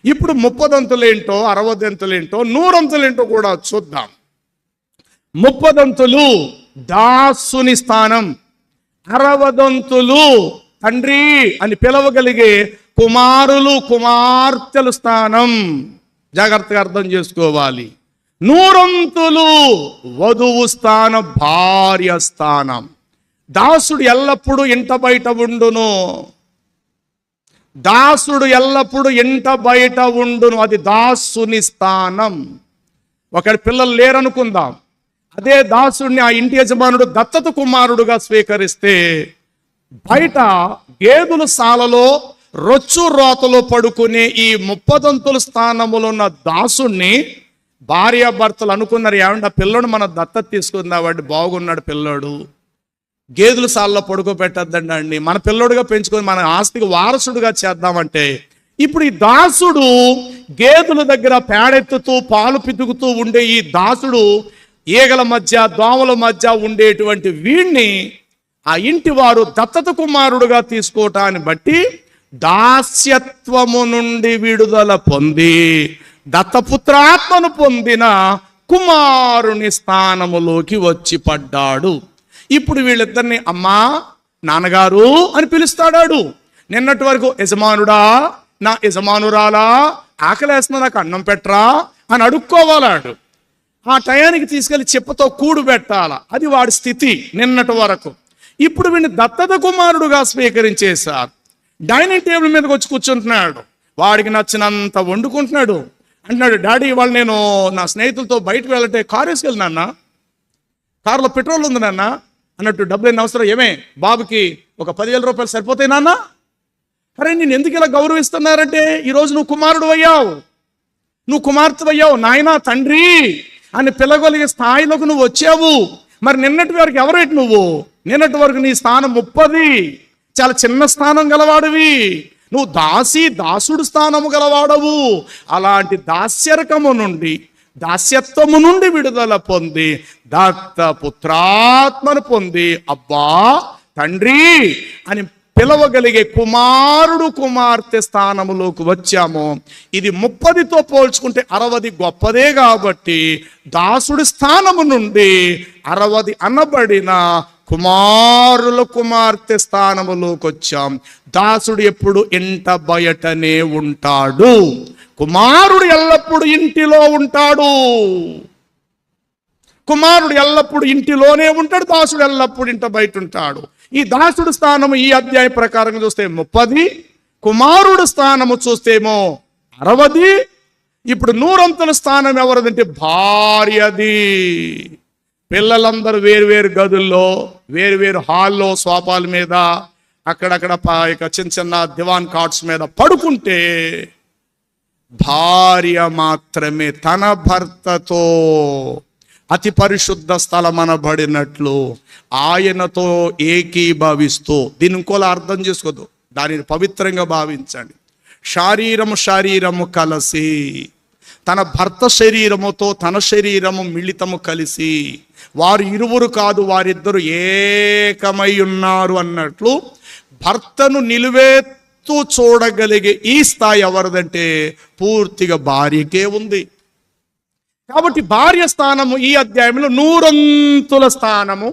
ఇప్పుడు 30 ఏంటో 60 ఏంటో 100 కూడా చూద్దాం. 30 దాసుని స్థానం, 60 తండ్రి అని పిలవగలిగే కుమారులు కుమార్తెల స్థానం. జాగ్రత్తగా అర్థం చేసుకోవాలి. 100 వధువు స్థానం, భార్య స్థానం. దాసుడు ఎల్లప్పుడూ ఇంట బయట ఉండును. దాసుడు ఎల్లప్పుడూ ఇంట బయట ఉండును. అది దాసుని స్థానం. ఒకరి పిల్లలు లేరనుకుందాం, అదే దాసుడిని ఆ ఇంటి యజమానుడు దత్తత కుమారుడుగా స్వీకరిస్తే బయట గేదెల సాలలో రొచ్చు రోతలో పడుకునే ఈ 30 స్థానములో ఉన్న దాసుడిని భార్యాభర్తలు అనుకున్నారు, ఏమంటే ఆ పిల్లడు మన దత్తత తీసుకుందా, వాడు బాగున్నాడు పిల్లోడు, గేదెల సాలలో పడుకోబెట్టద్దండి, మన పిల్లోడుగా పెంచుకొని మన ఆస్తికి వారసుడుగా చేద్దామంటే ఇప్పుడు ఈ దాసుడు గేదెల దగ్గర పేడెత్తుతూ పాలు పితుకుతూ ఉండే ఈ దాసుడు ఈగల మధ్య దోమల మధ్య ఉండేటువంటి వీణ్ణి ఆ ఇంటి వారు దత్తత కుమారుడుగా తీసుకోవటాన్ని బట్టి దాస్యత్వము నుండి విడుదల పొంది దత్తపుత్రాత్మను పొందిన కుమారుని స్థానములోకి వచ్చి పడ్డాడు. ఇప్పుడు వీళ్ళిద్దరిని అమ్మా నాన్నగారు అని పిలుస్తాడాడు. నిన్నటి వరకు యజమానుడా నా యజమానురాలా ఆకలేస్తున్నా నాకు అన్నం పెట్టరా అని అడుక్కోవాలాడు. ఆ టయానికి తీసుకెళ్లి చెప్పతో కూడు పెట్టాల. అది వాడి స్థితి నిన్నటి వరకు. ఇప్పుడు వీడిని దత్తత కుమారుడుగా స్వీకరించేశారు. డైనింగ్ టేబుల్ మీదకి వచ్చి కూర్చుంటున్నాడు, వాడికి నచ్చినంత వండుకుంటున్నాడు. అంటున్నాడు, డాడీ ఇవాళ నేను నా స్నేహితులతో బయటకు వెళ్ళంటే కారు వేసుకెళ్ళి నాన్న, కారులో పెట్రోల్ ఉంది నాన్న అన్నట్టు. డబ్బులు ఎన్ని అవసరం, ఏమే బాబుకి ఒక 10,000 రూపాయలు సరిపోతాయి నాన్న. అరే నేను ఎందుకు ఇలా గౌరవిస్తున్నారంటే ఈరోజు నువ్వు కుమారుడు అయ్యావు, నువ్వు కుమార్తె అయ్యావు, నాయనా తండ్రి అని పిలవగలిగే స్థాయిలోకి నువ్వు వచ్చావు. మరి నిన్నటి వరకు ఎవరైతే నువ్వు, నిన్నటి వరకు నీ స్థానం 30, చాలా చిన్న స్థానం గలవాడివి. నువ్వు దాసుడు స్థానము గలవాడవు. అలాంటి దాస్యరకము నుండి దాస్యత్వము నుండి విడుదల పొంది దత్త పుత్రాత్మను పొంది అబ్బా తండ్రి అని పిలవగలిగే కుమారుడు కుమార్తె స్థానములోకి వచ్చాము. ఇది 30తో పోల్చుకుంటే 60 గొప్పదే కాబట్టి దాసుడి స్థానము నుండి 60 అనబడిన కుమారుల కుమార్తె స్థానములోకి వచ్చాం. దాసుడు ఎప్పుడు ఇంట బయటనే ఉంటాడు, కుమారుడు ఎల్లప్పుడూ ఇంటిలో ఉంటాడు. కుమారుడు ఎల్లప్పుడూ ఇంటిలోనే ఉంటాడు, దాసుడు ఎల్లప్పుడూ ఇంట బయట ఉంటాడు. ఈ దాసుడు స్థానము ఈ అధ్యాయ ప్రకారంగా చూస్తే 30, కుమారుడు స్థానము చూస్తేమో 60. ఇప్పుడు 100 స్థానం ఎవరిదంటే భార్యది. పిల్లలందరూ వేరు గదుల్లో, వేరు హాల్లో, సోఫాల మీద, అక్కడక్కడ చిన్న చిన్న దివాన్ కాట్స్ మీద పడుకుంటే భార్య మాత్రమే తన భర్తతో అతి పరిశుద్ధ స్థలం అనబడినట్లు ఆయనతో ఏకీభవిస్తూ, దీన్ని ఇంకోలా అర్థం చేసుకోదు, దానిని పవిత్రంగా భావించండి. శరీరము కలిసి, తన భర్త శరీరముతో తన శరీరము మిళితము కలిసి, వారు ఇరువురు కాదు వారిద్దరు ఏకమై ఉన్నారు అన్నట్లు భర్తను నిలువెత్తు చూడగలిగే ఈ స్థాయి ఎవరిదంటే పూర్తిగా భార్యకే ఉంది. కాబట్టి భార్య స్థానము ఈ అధ్యాయంలో 100 స్థానము,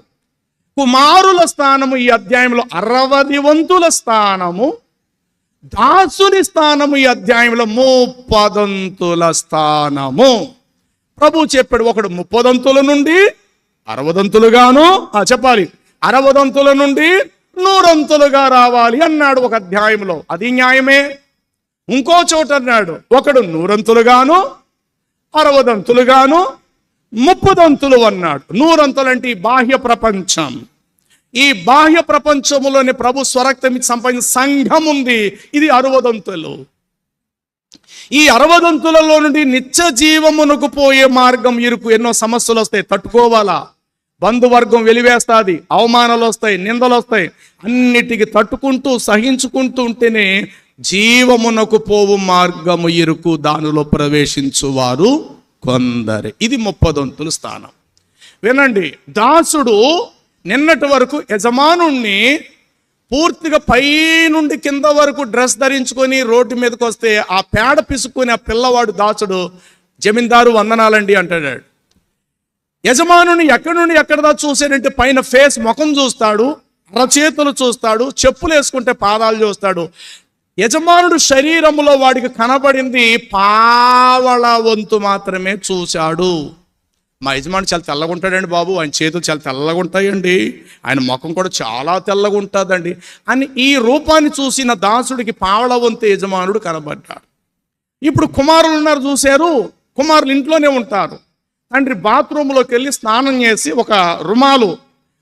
కుమారుల స్థానము ఈ అధ్యాయంలో 60 స్థానము, దాసుని స్థానము ఈ అధ్యాయంలో 30 స్థానము. ప్రభు చెప్పాడు, ఒకడు 30 నుండి 60 గాను చెప్పాలి, 60 నుండి 100 రావాలి అన్నాడు ఒక అధ్యాయంలో. అది న్యాయమే. ఇంకో చోట అన్నాడు, ఒకడు 100 గాను 60 గాను 30 అన్నాడు. 100 అంటే ఈ బాహ్య ప్రపంచం. ఈ బాహ్య ప్రపంచములోని ప్రభు స్వరక్తం సంపాదించిన సంఘం ఉంది, ఇది 60. ఈ 60 నుండి నిత్య జీవమునకు పోయే మార్గం ఇరుకు. ఎన్నో సమస్యలు వస్తాయి, తట్టుకోవాలా. బంధువర్గం వెలివేస్తుంది, అవమానాలు వస్తాయి, నిందలు వస్తాయి. అన్నిటికీ తట్టుకుంటూ సహించుకుంటూ ఉంటేనే జీవమునకు పోవు మార్గము ఇరుకు, దానిలో ప్రవేశించువారు కొందరే. ఇది 30 స్థానం. వినండి, దాసుడు నిన్నటి వరకు యజమానుణ్ణి పూర్తిగా పై నుండి కింద వరకు డ్రెస్ ధరించుకొని రోడ్డు మీదకి వస్తే ఆ పేడ పిసుక్కుని ఆ పిల్లవాడు దాసుడు జమీందారు వందనాలండి అంటాడు. యజమానుని ఎక్కడి నుండి ఎక్కడదా చూసాడంటే పైన ఫేస్ ముఖం చూస్తాడు, అరచేతులు చూస్తాడు, చెప్పులు వేసుకుంటే పాదాలు చూస్తాడు. యజమానుడు శరీరములో వాడికి కనబడింది పావళ వంతు మాత్రమే చూశాడు. మా యజమానుడు చాలా తెల్లగా ఉంటాడండి బాబు, ఆయన చేతులు చాలా తెల్లగా ఉంటాయండి, ఆయన ముఖం కూడా చాలా తెల్లగా ఉంటుందండి అని ఈ రూపాన్ని చూసిన దాసుడికి పావళ వంతు యజమానుడు కనబడ్డాడు. ఇప్పుడు కుమారులు ఉన్నారు, చూశారు. కుమారులు ఇంట్లోనే ఉంటారు. తండ్రి బాత్రూంలోకి వెళ్ళి స్నానం చేసి ఒక రుమాలు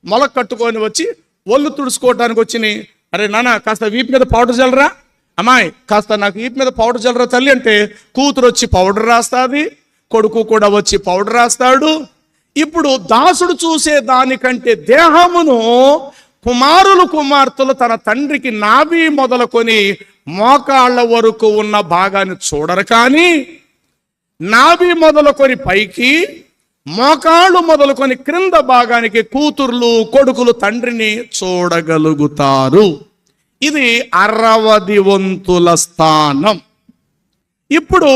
మొలక కట్టుకొని వచ్చి ఒళ్ళు తుడుచుకోవడానికి వచ్చి, అరే నాన్న కాస్త వీపు మీద పౌడర్ చల్లరా, అమ్మాయి కాస్త నాకు వీపు మీద పౌడర్ చల్లరా తల్లి అంటే కూతురు వచ్చి పౌడర్ రాస్తుంది, కొడుకు కూడా వచ్చి పౌడర్ రాస్తాడు. ఇప్పుడు దాసుడు చూసే దానికంటే దేహమును కుమార్తెలు తన తండ్రికి నాభి మొదలుకొని మోకాళ్ళ వరకు ఉన్న భాగాన్ని చూడరు, కానీ నాభి మొదలుకొని పైకి, మోకాళ్ళు మొదలుకొని క్రింద భాగానికి కూతుర్లు కొడుకులు తండ్రిని చూడగలుగుతారు. ఇది 60 వంతుల స్థానం. ఇప్పుడు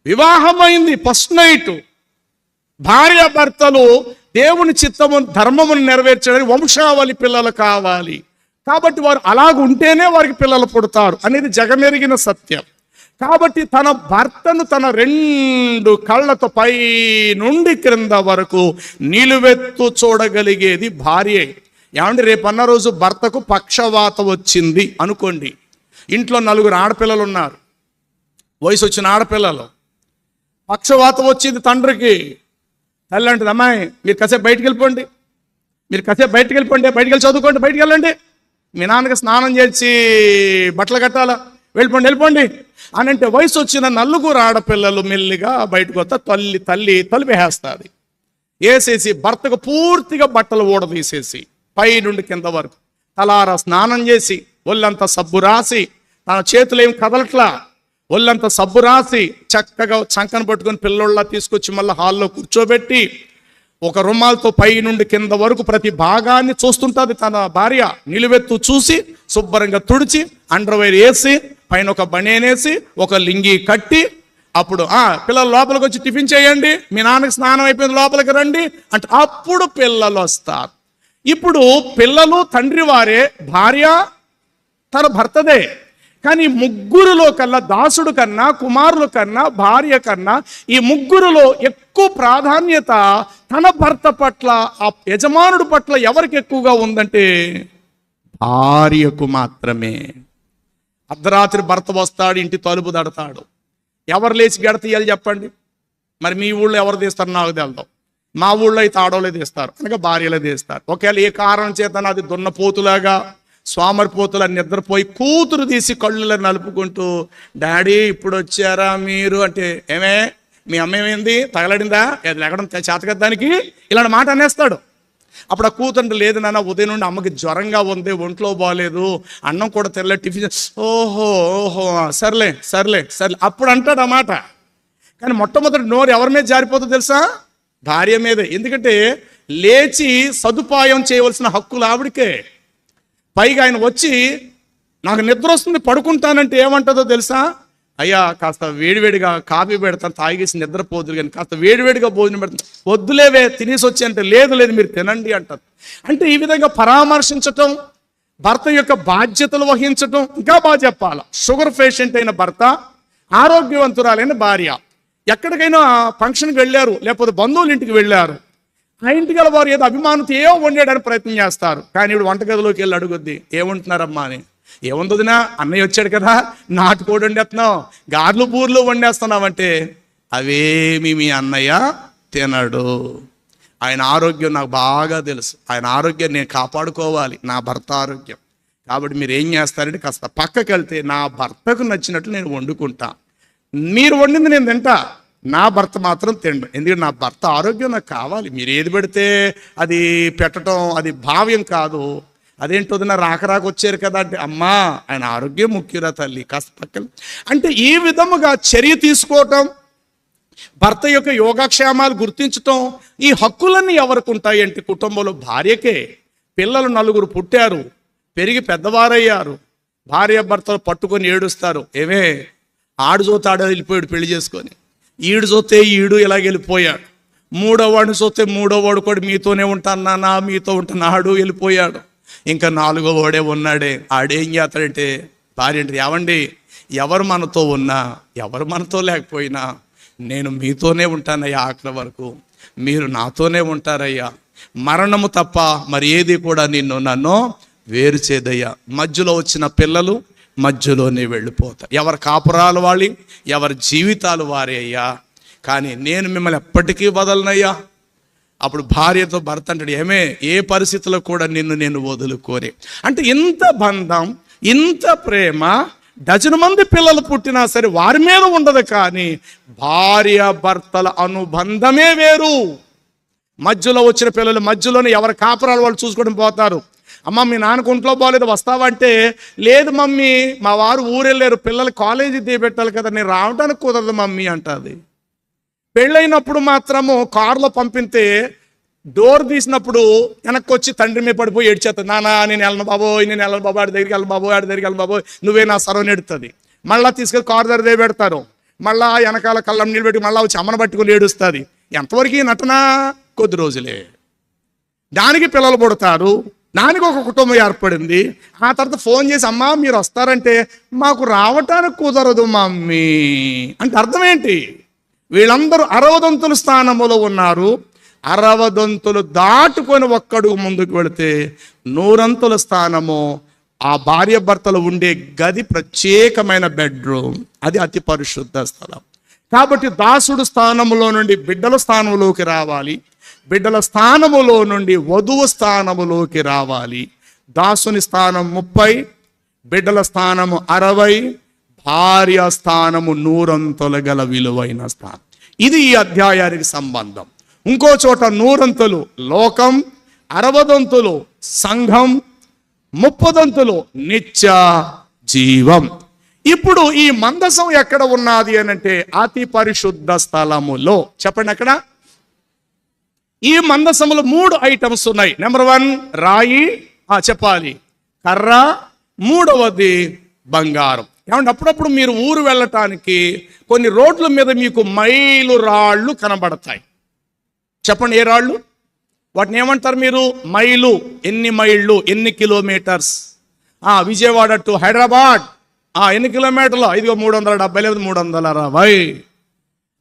వివాహమైంది, ఫస్ట్ నైట్. భార్యాభర్తలు దేవుని చిత్తము ధర్మమును నెరవేర్చడానికి వంశావళి పిల్లలు కావాలి, కాబట్టి వారు అలాగుంటేనే వారికి పిల్లలు పుడతారు అనేది జగమెరిగిన సత్యం. కాబట్టి తన భర్తను తన 2 కళ్ళతో పై నుండి క్రింద వరకు నిలువెత్తు చూడగలిగేది భార్య. ఏమంటే రేపన్న రోజు భర్తకు పక్షవాతం వచ్చింది అనుకోండి, ఇంట్లో 4 ఆడపిల్లలు ఉన్నారు, వయసు వచ్చిన ఆడపిల్లలు, పక్షవాతం వచ్చింది తండ్రికి. తల్లి అంటుంది, అమ్మాయి మీరు కాసేపు బయటికి వెళ్ళిపోండి, బయటికి వెళ్ళి చదువుకోండి, బయటికి వెళ్ళండి, మీ నాన్నకి స్నానం చేసి బట్టలు కట్టాలా, వెళ్ళిపోండి అని అంటే వయసు వచ్చిన 4 ఆడపిల్లలు మెల్లిగా బయటకు వస్తా తల్లి తలిపేస్తుంది. వేసేసి భర్తకు పూర్తిగా బట్టలు ఊడదీసేసి పై నుండి కింద వరకు తలారా స్నానం చేసి ఒళ్ళంతా సబ్బు రాసి, తన చేతులు ఏం కదలట్లా, ఒళ్ళంతా సబ్బు రాసి చక్కగా చంకన పట్టుకొని పిల్లోళ్ళ తీసుకొచ్చి మళ్ళీ హాల్లో కూర్చోబెట్టి ఒక రుమాలతో పై నుండి కింద వరకు ప్రతి భాగాన్ని చూస్తుంటుంది తన భార్య. నిలువెత్తు చూసి శుభ్రంగా తుడిచి అండర్వేర్ వేసి పైన ఒక బనేనేసి ఒక లింగి కట్టి, అప్పుడు పిల్లలు లోపలికి వచ్చి టిఫిన్ చేయండి, మీ నాన్నకి స్నానం అయిపోయింది లోపలికి రండి అంటే అప్పుడు పిల్లలు వస్తారు. ఇప్పుడు పిల్లలు తండ్రి వారే, భార్య తన భర్తదే. కానీ ముగ్గురులో కల్లా దాసుడు కన్నా, కుమారుల కన్నా, భార్య కన్నా ఈ ముగ్గురులో ఎక్కువ ప్రాధాన్యత తన భర్త పట్ల, ఆ యజమానుడు పట్ల ఎవరికి ఎక్కువగా ఉందంటే భార్యకు మాత్రమే. అర్ధరాత్రి భర్త వస్తాడు, ఇంటి తలుపు దడతాడు, ఎవరు లేచి గడ తీయాలి చెప్పండి? మరి మీ ఊళ్ళో ఎవరు తీస్తారు నాకు తెలదు, మా ఊళ్ళో అయితే ఆడోళ్ళే తీస్తారు, అనగా భార్యలే తీస్తారు. ఒకవేళ ఏ కారణం చేత అది దున్నపోతులాగా స్వామరిపోతులా నిద్రపోయి కూతురు తీసి కళ్ళులో నలుపుకుంటూ, డాడీ ఇప్పుడు వచ్చారా మీరు అంటే, ఏమే మీ అమ్మ ఏమైంది, తగలడిందా, అది లేకడం చేతకద్దానికి, ఇలాంటి మాట అనేస్తాడు. అప్పుడు ఆ కూతురు, లేదు నాన్న ఉదయం నుండి అమ్మకి జ్వరంగా ఉంది, ఒంట్లో బాగలేదు, అన్నం కూడా తెరలే, టిఫిన్, ఓహో సర్లే అప్పుడు అంటాడు ఆ మాట. కానీ మొట్టమొదటి నోరు ఎవరి మీద జారిపోతుందో తెలుసా? భార్య మీదే. ఎందుకంటే లేచి సదుపాయం చేయవలసిన హక్కులు ఆవిడికే. పైగా ఆయన వచ్చి నాకు నిద్ర వస్తుంది పడుకుంటానంటే ఏమంటుందో తెలుసా? అయ్యా కాస్త వేడివేడిగా కాఫీ పెడతాను, తాగేసి నిద్రపోదురు కానీ కాస్త వేడివేడిగా భోజనం పెడతాను, వద్దులేవే తినేసి వచ్చి అంటే, లేదు మీరు తినండి అంటారు. అంటే ఈ విధంగా పరామర్శించటం, భర్త యొక్క బాధ్యతలు వహించటం. ఇంకా బాగా చెప్పాలి, షుగర్ పేషెంట్ అయిన భర్త, ఆరోగ్యవంతురాలైన భార్య ఎక్కడికైనా ఫంక్షన్కి వెళ్ళారు, లేకపోతే బంధువుల ఇంటికి వెళ్ళారు, ఆ ఇంటికి వెళ్ళి వారు ఏదో అభిమానంతో ఏవో వండేయడానికి ప్రయత్నం చేస్తారు. కానీ ఇప్పుడు వంటగదిలోకి వెళ్ళి అడుగుద్ది, ఏమంటున్నారమ్మా అని. ఏముందదినా, అన్నయ్య వచ్చాడు కదా, నాటుకోడి వండేస్తున్నావు, గార్లు బూర్లు వండేస్తున్నావంటే, అవేమి మీ అన్నయ్య తినడు. ఆయన ఆరోగ్యం నాకు బాగా తెలుసు, ఆయన ఆరోగ్యం నేను కాపాడుకోవాలి, నా భర్త ఆరోగ్యం. కాబట్టి మీరు ఏం చేస్తారంటే కాస్త పక్కకి వెళ్తే నా భర్తకు నచ్చినట్లు నేను వండుకుంటా, మీరు వండింది నేను తింటా, నా భర్త మాత్రం తిండు, ఎందుకంటే నా భర్త ఆరోగ్యం నాకు కావాలి. మీరు ఏది పెడితే అది పెట్టడం అది భావ్యం కాదు. అదేంటోదినా రాక వచ్చారు కదా అంటే, అమ్మా ఆయన ఆరోగ్యం ముఖ్యరా తల్లి, కాస్త పక్కన అంటే ఈ విధముగా చర్య తీసుకోవటం, భర్త యొక్క యోగక్షేమాలు గుర్తించటం, ఈ హక్కులన్నీ ఎవరికి ఉంటాయి అంటే కుటుంబంలో భార్యకే. పిల్లలు 4 పుట్టారు, పెరిగి పెద్దవారయ్యారు. భార్య భర్తలు పట్టుకొని ఏడుస్తారు. ఏమే, ఆడు చూస్తే ఆడ వెళ్ళిపోయాడు పెళ్లి చేసుకొని, ఈడు చూస్తే ఈడు ఇలాగ వెళ్ళిపోయాడు, మూడోవాడిని చూస్తే మూడోవాడు కూడా మీతోనే ఉంటానా మీతో ఉంటున్నాడు వెళ్ళిపోయాడు, ఇంకా నాలుగో వాడే ఉన్నాడే. ఆడేం చేస్తాడంటే భార్య అంటే, ఏమండి ఎవరు మనతో ఉన్నా ఎవరు మనతో లేకపోయినా నేను మీతోనే ఉంటానయ్యా, ఆఖరి వరకు మీరు నాతోనే ఉంటారయ్యా, మరణము తప్ప మరి ఏది కూడా నన్ను వేరు చేదయ్యా. మధ్యలో వచ్చిన పిల్లలు మధ్యలోనే వెళ్ళిపోతారు. ఎవరి కాపురాలు వాళ్ళి, ఎవరి జీవితాలు వారే అయ్యా, కానీ నేను మిమ్మల్ని ఎప్పటికీ వదలనయ్యా. అప్పుడు భార్యతో భర్త అంటాడు, ఏమే ఏ పరిస్థితుల్లో కూడా నేను వదులుకోరే. అంటే ఇంత బంధం, ఇంత ప్రేమ, డజను మంది పిల్లలు పుట్టినా సరే వారి మీద ఉండదు, కానీ భార్య భర్తల అనుబంధమే వేరు. మధ్యలో వచ్చిన పిల్లలు మధ్యలోనే ఎవరి కాపురాలు వాళ్ళు చూసుకొని పోతారు. అమ్మ మీ నాన్నకు ఒంట్లో బాగోలేదు వస్తావంటే, లేదు మమ్మీ మా వారు ఊరెళ్ళారు, పిల్లలు కాలేజీ దిగబెట్టాలి కదా, నేను రావడానికి కుదరదు మమ్మీ అంటుంది. పెళ్ళైనప్పుడు మాత్రము కారులో పంపితే డోర్ తీసినప్పుడు వెనక్కి వచ్చి తండ్రి మీద పడిపోయి ఏడ్చేస్తుంది, నాన్న నేను వెళ్ళను బాబోయ్, నేను వెళ్ళను బాబు, ఆడి దగ్గరికి వెళ్ళను బాబోయ్, ఆడి దగ్గరికి వెళ్ళను బాబోయ్, నువ్వే నా సర్వని ఎడుతుంది. మళ్ళీ తీసుకెళ్ళి కారు దగ్గర దిగబెడతారు, మళ్ళా వెనకాల కళ్ళం నీళ్ళు పెట్టి మళ్ళీ వచ్చి అమ్మను పట్టుకుని ఏడుస్తుంది. ఎంతవరకు నటన? కొద్ది రోజులే. దానికి పిల్లలు పుడతారు, దానికి ఒక కుటుంబం ఏర్పడింది. ఆ తర్వాత ఫోన్ చేసి అమ్మా మీరు వస్తారంటే, మాకు రావటానికి కుదరదు మమ్మీ అంటే అర్థం ఏంటి? వీళ్ళందరూ 60 స్థానములో ఉన్నారు. 60 దాటుకొని ఒక్కడుగు ముందుకు వెళితే 100 స్థానము. ఆ భార్య భర్తలు ఉండే గది ప్రత్యేకమైన బెడ్రూమ్, అది అతి పరిశుద్ధ స్థలం. కాబట్టి దాసుడు స్థానములో నుండి బిడ్డల స్థానంలోకి రావాలి, బిడ్డల స్థానములో నుండి వధువు స్థానములోకి రావాలి. దాసుని స్థానం 30, బిడ్డల స్థానము 60, భార్య స్థానము 100 గల విలువైన స్థానం. ఇది ఈ అధ్యాయానికి సంబంధం. ఇంకో చోట 100 లోకం, 60 సంఘం, 30 నిత్య జీవం. ఇప్పుడు ఈ మందసం ఎక్కడ ఉన్నది అని అంటే అతి పరిశుద్ధ స్థలములో. చెప్పండి ఎక్కడ? ఈ మందసములో 3 ఐటమ్స్ ఉన్నాయి. నెంబర్ 1 రాయి, చెప్పాలి కర్ర, 3వది బంగారం. ఏమంటే అప్పుడప్పుడు మీరు ఊరు వెళ్ళటానికి కొన్ని రోడ్ల మీద మీకు మైలు రాళ్ళు కనబడతాయి. చెప్పండి ఏ రాళ్ళు? వాటిని ఏమంటారు మీరు? మైలు. ఎన్ని మైళ్ళు, ఎన్ని కిలోమీటర్స్? విజయవాడ టు హైదరాబాద్ ఎన్ని కిలోమీటర్లు? ఇదిగో 370 లేదు 360.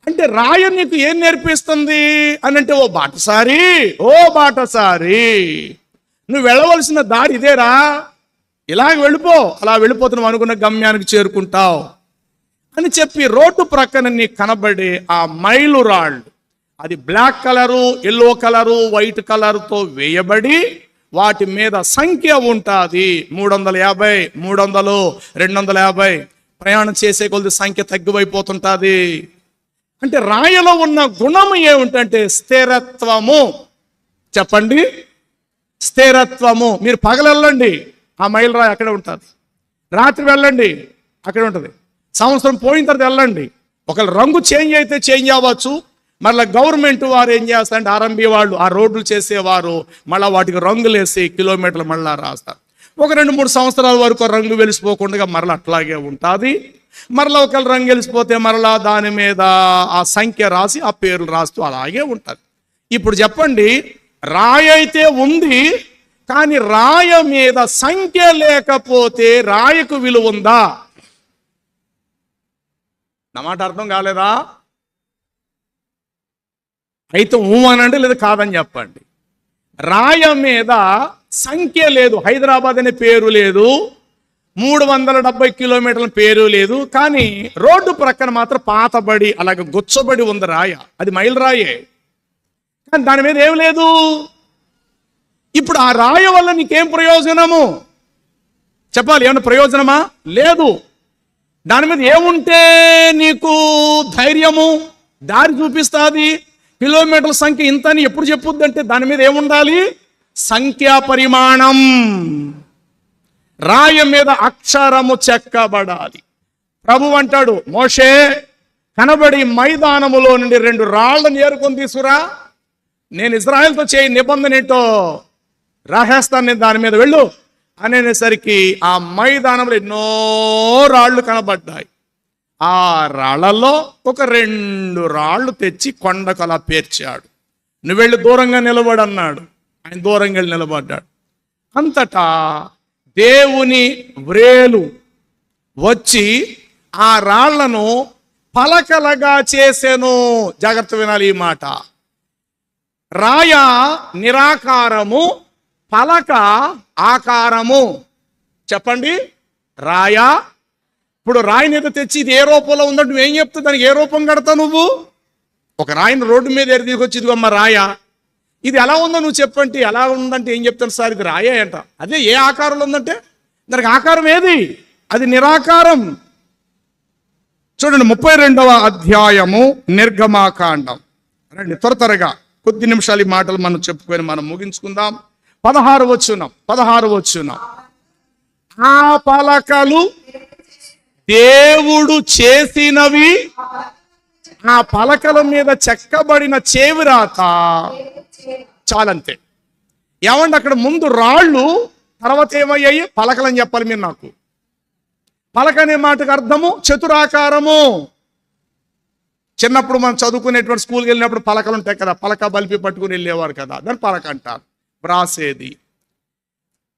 అంటే రాయి నీకు ఏం నేర్పిస్తుంది అని అంటే, ఓ బాటసారి నువ్వు వెళ్ళవలసిన దారి ఇదేరా, ఇలాగ వెళ్ళిపో, అలా వెళ్ళిపోతున్నావు అనుకున్న గమ్యానికి చేరుకుంటావు అని చెప్పి రోడ్డు ప్రక్కన నీకు కనబడే ఆ మైలు రాళ్ళు, అది black colour, yellow colour, white కలర్తో వేయబడి వాటి మీద సంఖ్య ఉంటుంది. 350, 300, 250. ప్రయాణం చేసే కొద్ది సంఖ్య తగ్గిపోతుంటుంది. అంటే రాయిలో ఉన్న గుణము ఏమిటంటే స్థిరత్వము. చెప్పండి స్థిరత్వము. మీరు పగలు వెళ్ళండి, ఆ మైలు రాయి అక్కడే ఉంటుంది. రాత్రి వెళ్ళండి, అక్కడే ఉంటుంది. సంవత్సరం పోయిన తర్వాత వెళ్ళండి, ఒకవేళ రంగు చేంజ్ అయితే చేంజ్ అవ్వచ్చు. మళ్ళీ గవర్నమెంట్ వారు ఏం చేస్తారంటే ఆర్ఎంబి వాళ్ళు, ఆ రోడ్లు చేసేవారు మళ్ళీ వాటికి రంగులు వేసి కిలోమీటర్లు మళ్ళీ రాస్తారు. ఒక 2-3 సంవత్సరాల వరకు రంగు వెలిసిపోకుండా మరలా అట్లాగే ఉంటుంది. మరలా ఒకవేళ రంగు వెలిసిపోతే మరలా దాని మీద ఆ సంఖ్య రాసి ఆ పేర్లు రాస్తూ అలాగే ఉంటుంది. ఇప్పుడు చెప్పండి, రాయి అయితే ఉంది, కానీ రాయ మీద సంఖ్య లేకపోతే రాయకు విలువ ఉందా? నా మాట అర్థం కాలేదా? అయితే అనండి, లేదా కాదని చెప్పండి. రాయ మీద సంఖ్య లేదు, హైదరాబాద్ అనే పేరు లేదు, 370 కిలోమీటర్ల పేరు లేదు, కానీ రోడ్డు ప్రక్కన మాత్రం పాతబడి అలాగే గుచ్చబడి ఉంది రాయ. అది మైలు రాయే, కానీ దాని మీద ఏం లేదు. ఇప్పుడు ఆ రాయ వల్ల నీకేం ప్రయోజనము చెప్పాలి? ఏమన్నా ప్రయోజనమా? లేదు. దాని మీద ఏముంటే నీకు ధైర్యము, దారి చూపిస్తుంది, కిలోమీటర్ల సంఖ్య ఇంత అని ఎప్పుడు చెప్పుద్ది అంటే దాని మీద ఏముండాలి? సంఖ్యా పరిమాణం. రాయ మీద అక్షరము చెక్కబడాలి. ప్రభు అంటాడు, మోషే కనబడి మైదానములో నుండి 2 రాళ్లను ఏరుకొని తీసుకురా, నేను ఇజ్రాయెల్తో చేయి నిబంధన ఏంటో రాసేస్తాను, నేను దాని మీద వెళ్ళు అనేసరికి ఆ మైదానంలో ఎన్నో రాళ్ళు కనబడ్డాయి. ఆ రాళ్లలో ఒక 2 రాళ్ళు తెచ్చి కొండకు అలా పేర్చాడు. నువ్వు వెళ్ళి దూరంగా నిలబడు అన్నాడు. ఆయన దూరంగా వెళ్ళి నిలబడ్డాడు. అంతటా దేవుని వ్రేలు వచ్చి ఆ రాళ్లను పలకలుగా చేసెను. జాగ్రత్త వినాలి ఈ మాట. రాయ నిరాకారము, పలక ఆకారము. చెప్పండి. రాయ, ఇప్పుడు రాయిని ఏదో తెచ్చి ఇది ఏ రూపంలో ఉందంటే నువ్వేం చెప్తావు? దానికి ఏ రూపం కడతావు నువ్వు? ఒక రాయిని రోడ్డు మీద తీసుకొచ్చి ఇదిగోమ్మ రాయ, ఇది ఎలా ఉందో నువ్వు చెప్పంటే ఎలా ఉందంటే ఏం చెప్తాను? సార్ ఇది రాయే అంట. అదే ఏ ఆకారంలో ఉందంటే దానికి ఆకారం ఏది? అది నిరాకారం. చూడండి 32వ అధ్యాయము నిర్గమాకాండం. రండి త్వరగా కొద్ది నిమిషాలు ఈ మాటలు మనం చెప్పుకొని మనం ముగించుకుందాం. 16వ వచనం. ఆ పలకలు దేవుడు చేసినవి, ఆ పలకల మీద చెక్కబడిన చేవిరాత. చాలంతే. ఏమండి అక్కడ ముందు రాళ్ళు, తర్వాత ఏమయ్యాయి? పలకలని చెప్పాలి మీరు నాకు. పలక అనే మాటకు అర్థము చతురాకారము. చిన్నప్పుడు మనం చదువుకునేటువంటి స్కూల్కి వెళ్ళినప్పుడు పలకలు ఉంటాయి కదా, పలక బలిపి పట్టుకుని వెళ్ళేవారు కదా, దాన్ని పలక అంటారు. వ్రాసేది.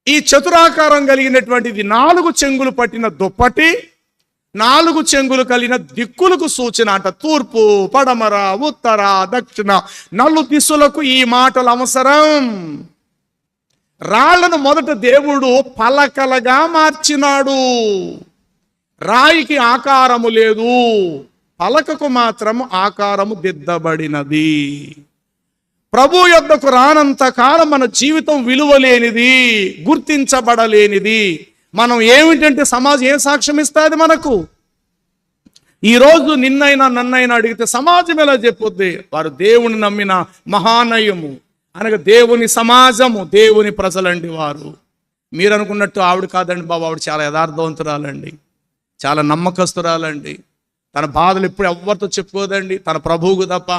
ఈ చతురాకారం కలిగినటువంటిది 4 చెంగులు పట్టిన దుప్పటి, 4 చెంగులు కలిగిన దిక్కులకు సూచన అంట. తూర్పు, పడమర, ఉత్తర, దక్షిణ 4 దిశలకు ఈ మాటలు అవసరం. రాళ్లను మొదట దేవుడు పలకలుగా మార్చినాడు. రాయికి ఆకారము లేదు, పలకకు మాత్రం ఆకారము దిద్దబడినది. ప్రభు యొద్దకు రానంత కాలం మన జీవితం విలువలేనిది, గుర్తించబడలేనిది. మనం ఏమిటంటే సమాజం ఏం సాక్ష్యం ఇస్తుంది మనకు? ఈరోజు నిన్నైనా నన్నైనా అడిగితే సమాజం ఎలా చెప్పుద్ది? వారు దేవుని నమ్మిన మహానయము అనగా దేవుని సమాజము, దేవుని ప్రజలండి వారు. మీరు అనుకున్నట్టు ఆవిడ కాదండి బాబు, ఆవిడ చాలా యథార్థవంతురాలండి, చాలా నమ్మకస్తురాలండి. తన బాధలు ఎప్పుడు ఎవరితో చెప్పుకోదండి, తన ప్రభువుకు తప్ప.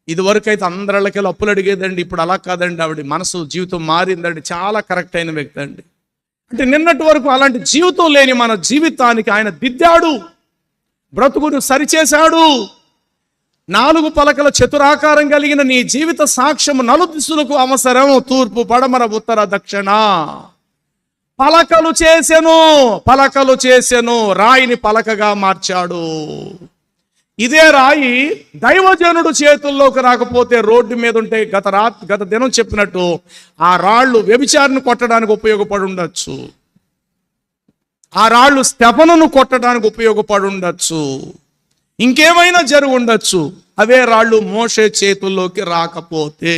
ఇదివరకు అయితే అందరిళ్ళకి అప్పులు అడిగేదండి, ఇప్పుడు అలా కాదండి. ఆవిడ మనసు జీవితం మారిందండి, చాలా కరెక్ట్ అయిన వ్యక్తి అండి. అంటే నిన్నటి వరకు అలాంటి జీవితం లేని మన జీవితానికి ఆయన దిద్దాడు, బ్రతుకును సరిచేశాడు. 4 పలకల చతురాకారం కలిగిన నీ జీవిత సాక్ష్యము 4 దిశలకు అవసరం. తూర్పు, పడమర, ఉత్తర, దక్షిణ. పలకలు చేసెను. రాయిని పలకగా మార్చాడు. ఇదే రాయి దైవజనుడు చేతుల్లోకి రాకపోతే రోడ్డు మీద ఉంటే గత దినం చెప్పినట్టు ఆ రాళ్ళు వ్యభిచారిని కొట్టడానికి ఉపయోగపడి ఉండొచ్చు, ఆ రాళ్ళు స్తెఫనును కొట్టడానికి ఉపయోగపడి ఉండొచ్చు, ఇంకేమైనా జరిగి ఉండొచ్చు. అవే రాళ్ళు మోషే చేతుల్లోకి రాకపోతే,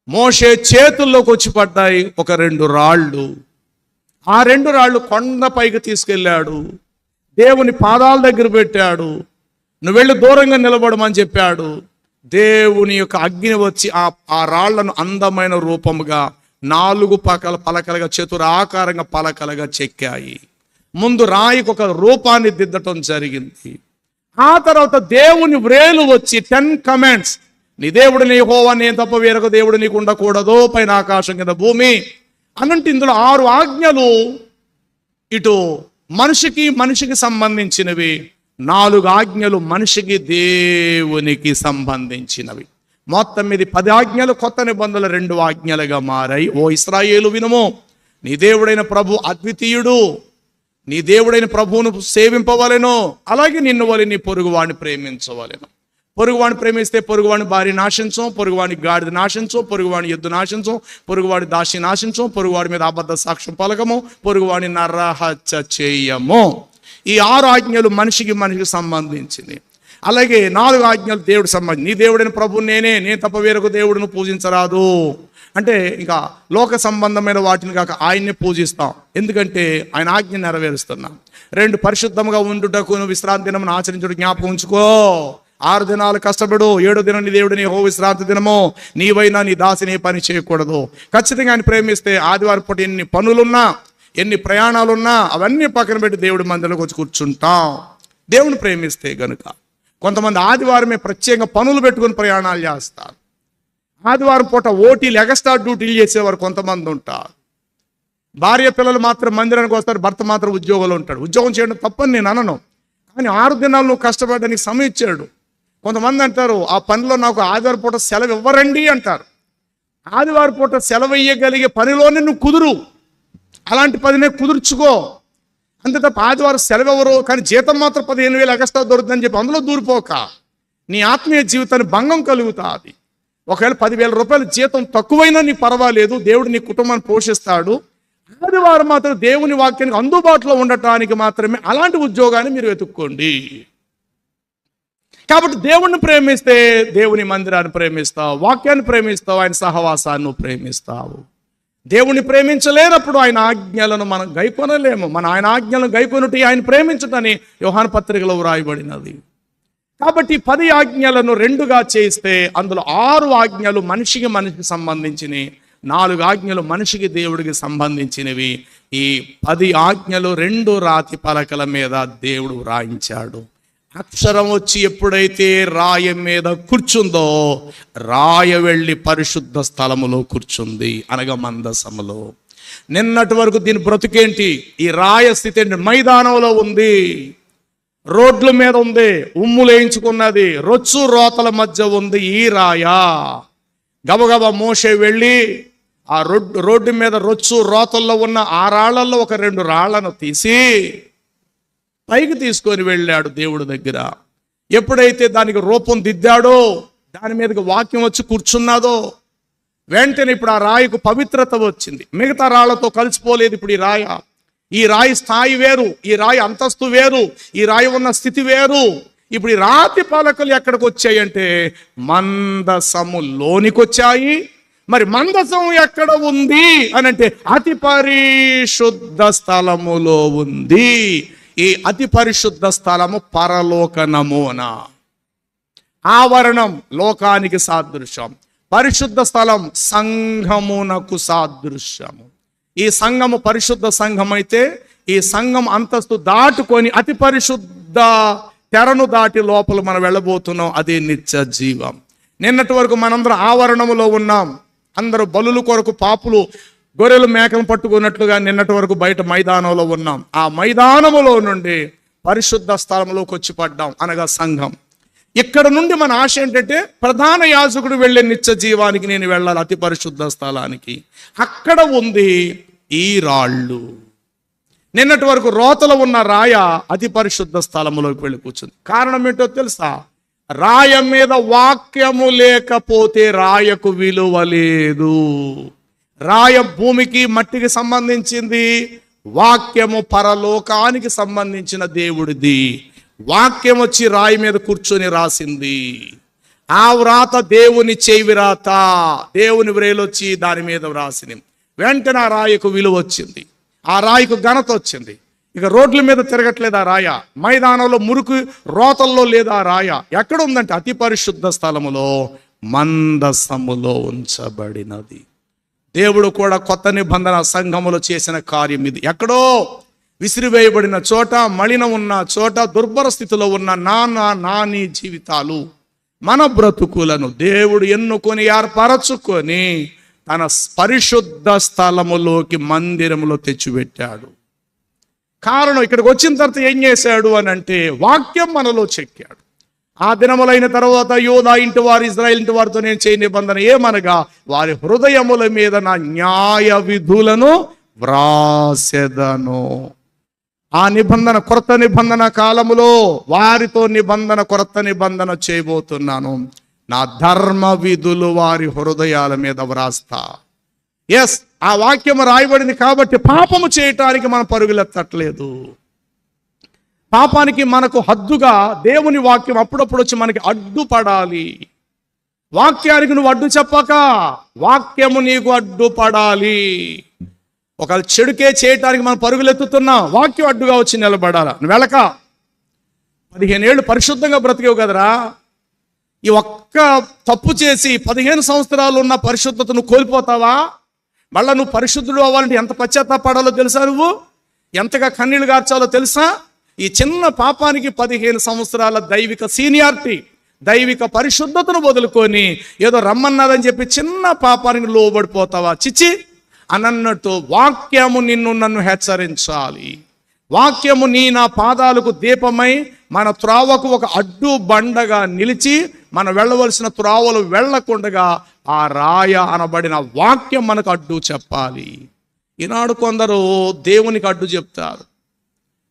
మోషే చేతుల్లోకి వచ్చి పడ్డాయి ఒక 2 రాళ్ళు. ఆ 2 రాళ్ళు కొండ పైకి తీసుకెళ్ళాడు, దేవుని పాదాల దగ్గర పెట్టాడు. నువ్వు వెళ్ళి దూరంగా నిలబడమని చెప్పాడు. దేవుని యొక్క అగ్ని వచ్చి ఆ రాళ్లను అందమైన రూపముగా 4 పలకలుగా చతురాకారంగా పలకలుగా చెక్కాయి. ముందు రాయికి ఒక రూపాన్ని దిద్దటం జరిగింది. ఆ తర్వాత దేవుని వ్రేలు వచ్చి 10 కమాండ్స్. నీ దేవుడు నీ యెహోవా, నేను తప్ప వేరొక దేవుడు నీకు ఉండకూడదు, పైన ఆకాశం కింద భూమి అనంటే ఇందులో 6 ఆజ్ఞలు ఇటు మనిషికి సంబంధించినవి, 4 ఆజ్ఞలు మనిషికి దేవునికి సంబంధించినవి. మొత్తం మీద 10 ఆజ్ఞలు కొత్త నిబంధనలు 2 ఆజ్ఞలుగా మారాయి. ఓ ఇశ్రాయేలు వినుము, నీ దేవుడైన ప్రభు అద్వితీయుడు, నీ దేవుడైన ప్రభువును సేవింపవలెను, అలాగే నిన్ను వలె నీ పొరుగువాడిని ప్రేమించవలెను. పొరుగువాడిని ప్రేమిస్తే పొరుగువాడిని భార్య నాశించం, పొరుగువాడిని గాడిద నాశించం, పొరుగువాడిని ఎద్దు నాశించం, పొరుగువాడి దాసి నాశించం, పొరుగువాడి మీద అబద్ధ సాక్ష్యం పలకము, పొరుగువాడిని నరహత్య చేయము. ఈ 6 ఆజ్ఞలు మనిషికి సంబంధించింది. అలాగే 4 ఆజ్ఞలు దేవుడు సంబంధించి. నీ దేవుడైన ప్రభు నేను తప్ప వేరొక దేవుడును పూజించరాదు అంటే ఇంకా లోక సంబంధమైన వాటిని కాక ఆయన్ని పూజిస్తాం, ఎందుకంటే ఆయన ఆజ్ఞ నెరవేరుస్తున్నాం. 2 పరిశుద్ధంగా ఉండుటకు విశ్రాంతి దినం ఆచరించుడు జ్ఞాపకం ఉంచుకో. 6 దినాలు కష్టపడు, 7వ దినం నీ దేవుడు నీ యెహోవా విశ్రాంతి దినము, నీవైనా నీ దాసిని పని చేయకూడదు. ఖచ్చితంగా ఆయన ప్రేమిస్తే ఆదివారం పూట ఎన్ని పనులున్నా, ఎన్ని ప్రయాణాలున్నా అవన్నీ పక్కన పెట్టి దేవుడి మందిలోకి వచ్చి కూర్చుంటాం. దేవుని ప్రేమిస్తే గనుక. కొంతమంది ఆదివారమే ప్రత్యేకంగా పనులు పెట్టుకుని ప్రయాణాలు చేస్తారు. ఆదివారం పూట ఓటీలు ఎగస్ట్రా డ్యూటీలు చేసేవారు కొంతమంది ఉంటారు. భార్య పిల్లలు మాత్రం మందిరానికి వస్తారు, భర్త మాత్రం ఉద్యోగంలో ఉంటాడు. ఉద్యోగం చేయడం తప్పని నేను అనను, కానీ 6 దినాలు నువ్వు కష్టపడడానికి సమయం ఇచ్చాడు. కొంతమంది అంటారు, ఆ పనిలో నాకు ఆదివారం పూట సెలవు ఇవ్వరండి అంటారు. ఆదివారం పూట సెలవు ఇయ్యగలిగే పనిలోనే నువ్వు కుదురు, అలాంటి పనినే కుదుర్చుకో. అంతే తప్ప ఆదివారం సెలవు ఎవరు కానీ జీతం మాత్రం 15,000 ఎగస్ట్రా దొరుకుతుందని చెప్పి అందులో దూరిపోక నీ ఆత్మీయ జీవితాన్ని భంగం కలుగుతుంది. ఒకవేళ 10,000 రూపాయల జీతం తక్కువైనా నీకు పర్వాలేదు, దేవుడు నీ కుటుంబాన్ని పోషిస్తాడు. ఆదివారం మాత్రం దేవుని వాక్యానికి అందుబాటులో ఉండటానికి మాత్రమే అలాంటి ఉద్యోగాన్ని మీరు వెతుక్కోండి. కాబట్టి దేవుణ్ణి ప్రేమిస్తే దేవుని మందిరాన్ని ప్రేమిస్తావు, వాక్యాన్ని ప్రేమిస్తావు, ఆయన సహవాసాన్ని ప్రేమిస్తావు. దేవుణ్ణి ప్రేమించలేనప్పుడు ఆయన ఆజ్ఞలను మనం గైకొనలేము. ఆయన ఆజ్ఞలను గైకొనుటి ఆయన ప్రేమించుటని యోహాను పత్రికలో వ్రాయబడినది. కాబట్టి 10 ఆజ్ఞలను 2గా చేస్తే అందులో 6 ఆజ్ఞలు మనిషికి సంబంధించినవి, 4 ఆజ్ఞలు మనిషికి దేవుడికి సంబంధించినవి. ఈ 10 ఆజ్ఞలు 2 రాతి పలకల మీద దేవుడు వ్రాయించాడు. అక్షరం వచ్చి ఎప్పుడైతే రాయ మీద కూర్చుందో రాయ వెళ్ళి పరిశుద్ధ స్థలములో కూర్చుంది, అనగా మందసములో. నిన్నటి వరకు దీని బ్రతుకేంటి? ఈ రాయ స్థితి ఏంటి? మైదానంలో ఉంది, రోడ్ల మీద ఉంది, ఉమ్ములేయించుకున్నది, రొచ్చు రోతల మధ్య ఉంది ఈ రాయ. గబగబా మోషే వెళ్ళి ఆ రోడ్డు మీద రొచ్చు రోతల్లో ఉన్న ఆ రాళ్లలో ఒక 2 రాళ్లను తీసి పైకి తీసుకొని వెళ్ళాడు దేవుడి దగ్గర. ఎప్పుడైతే దానికి రూపం దిద్దాడో, దాని మీదకి వాక్యం వచ్చి కూర్చున్నాదో, వెంటనే ఇప్పుడు ఆ రాయికు పవిత్రత వచ్చింది. మిగతా రాళ్లతో కలిసిపోలేదు. ఇప్పుడు ఈ రాయి స్థాయి వేరు, ఈ రాయి అంతస్తు వేరు, ఈ రాయి ఉన్న స్థితి వేరు. ఇప్పుడు ఈ రాతి పలకలు ఎక్కడికి వచ్చాయి అంటే మందసములోనికి వచ్చాయి. మరి మందసం ఎక్కడ ఉంది అని అంటే అతి పరిశుద్ధ స్థలములో ఉంది. ఈ అతి పరిశుద్ధ స్థలము పరలోక నమూనా. ఆవరణం లోకానికి సాదృశ్యం, పరిశుద్ధ స్థలం సంఘమునకు సాదృశ్యము. ఈ సంఘము పరిశుద్ధ సంఘం అయితే ఈ సంఘం అంతస్తు దాటుకొని అతి పరిశుద్ధ తెరను దాటి లోపల మనం వెళ్ళబోతున్నాం. అది నిత్య జీవం. నిన్నటి వరకు మనందరం ఆవరణములో ఉన్నాం. అందరూ బలుల కొరకు పాపులు గొర్రెలు మేకలను పట్టుకున్నట్లుగా నిన్నటి వరకు బయట మైదానంలో ఉన్నాం. ఆ మైదానములో నుండి పరిశుద్ధ స్థలంలోకి వచ్చి పడ్డాం, అనగా సంఘం. ఇక్కడ నుండి మన ఆశ ఏంటంటే ప్రధాన యాజకుడు వెళ్ళే నిత్య జీవానికి నేను వెళ్ళాలి, అతి పరిశుద్ధ స్థలానికి. అక్కడ ఉంది ఈ రాళ్ళు. నిన్నటి వరకు రోతలో ఉన్న రాయ అతి పరిశుద్ధ స్థలములోకి వెళ్ళి కూర్చుంది. కారణం ఏంటో తెలుసా? రాయ మీద వాక్యము లేకపోతే రాయకు విలువ లేదు. రాయ భూమికి మట్టికి సంబంధించింది, వాక్యము పరలోకానికి సంబంధించిన దేవుడిది. వాక్యం వచ్చి రాయి మీద కూర్చొని రాసింది. ఆ వ్రాత దేవుని చేయి వ్రాత, దేవుని వ్రేలొచ్చి దాని మీద వ్రాసింది. వెంటనే ఆ రాయికు విలువ వచ్చింది, ఆ రాయికు ఘనత వచ్చింది. ఇక రోడ్ల మీద తిరగట్లేదు ఆ రాయ, మైదానంలో మురుకు రోతల్లో లేదు ఆ రాయ. ఎక్కడ ఉందంటే అతి పరిశుద్ధ స్థలములో మందసములో ఉంచబడినది. దేవుడు కూడా కొత్త నిబంధన సంఘములో చేసిన కార్యం ఇది. ఎక్కడో విసిరివేయబడిన చోట, మలినం ఉన్న చోట, దుర్భర స్థితిలో ఉన్న నాని జీవితాలు, మన బ్రతుకులను దేవుడు ఎన్నుకొని ఏర్పరచుకొని తన పరిశుద్ధ స్థలములోకి మందిరములో తెచ్చిపెట్టాడు. కారణం ఇక్కడికి వచ్చిన తర్వాత ఏం చేశాడు అని అంటే వాక్యం మనలో చెక్కాడు. ఆ దినములైన తర్వాత యోధా ఇంటి వారు ఇజ్రాయేల్ ఇంటి వారితో నేను చేయని నిబంధన ఏమనగా వారి హృదయముల మీద నా న్యాయ విధులను వ్రాసెదను. ఆ నిబంధన కొత్త నిబంధన కాలములో వారితో కొత్త నిబంధన చేయబోతున్నాను. నా ధర్మ విధులు వారి హృదయాల మీద వ్రాస్తా. ఎస్, ఆ వాక్యం రాయబడింది కాబట్టి పాపము చేయటానికి మనం పరుగులెత్తట్లేదు. పాపానికి మనకు హద్దుగా దేవుని వాక్యం అప్పుడప్పుడు వచ్చి మనకి అడ్డుపడాలి. వాక్యానికి నువ్వు అడ్డు చెప్పక వాక్యము నీకు అడ్డుపడాలి. ఒకవేళ చెడుకే చేయటానికి మనం పరుగులెత్తుతున్నాం, వాక్యం అడ్డుగా వచ్చి నిలబడాల. నువ్వు వెళ్ళక 15 ఏళ్ళు పరిశుద్ధంగా బ్రతికేవు కదరా, ఈ ఒక్క తప్పు చేసి 15 సంవత్సరాలు ఉన్న పరిశుద్ధతను కోల్పోతావా? మళ్ళీ నువ్వు పరిశుద్ధుడు అవ్వాలంటే ఎంత పశ్చాత్తాపడాలో తెలుసా? నువ్వు ఎంతగా కన్నీళ్లు గార్చాలో తెలుసా? ఈ చిన్న పాపానికి 15 సంవత్సరాల దైవిక సీనియారిటీ, దైవిక పరిశుద్ధతను వదులుకొని ఏదో రమ్మన్నదని చెప్పి చిన్న పాపానికి లోబడిపోతావా? చిచ్చి, అనన్నట్టు వాక్యము నన్ను హెచ్చరించాలి. వాక్యము నా పాదాలకు దీపమై మన త్రోవకు ఒక అడ్డు బండగా నిలిచి మనం వెళ్ళవలసిన త్రోవలు వెళ్ళకుండగా ఆ రాయ అనబడిన వాక్యం మనకు అడ్డు చెప్పాలి. ఈనాడు కొందరు దేవునికి అడ్డు చెప్తారు,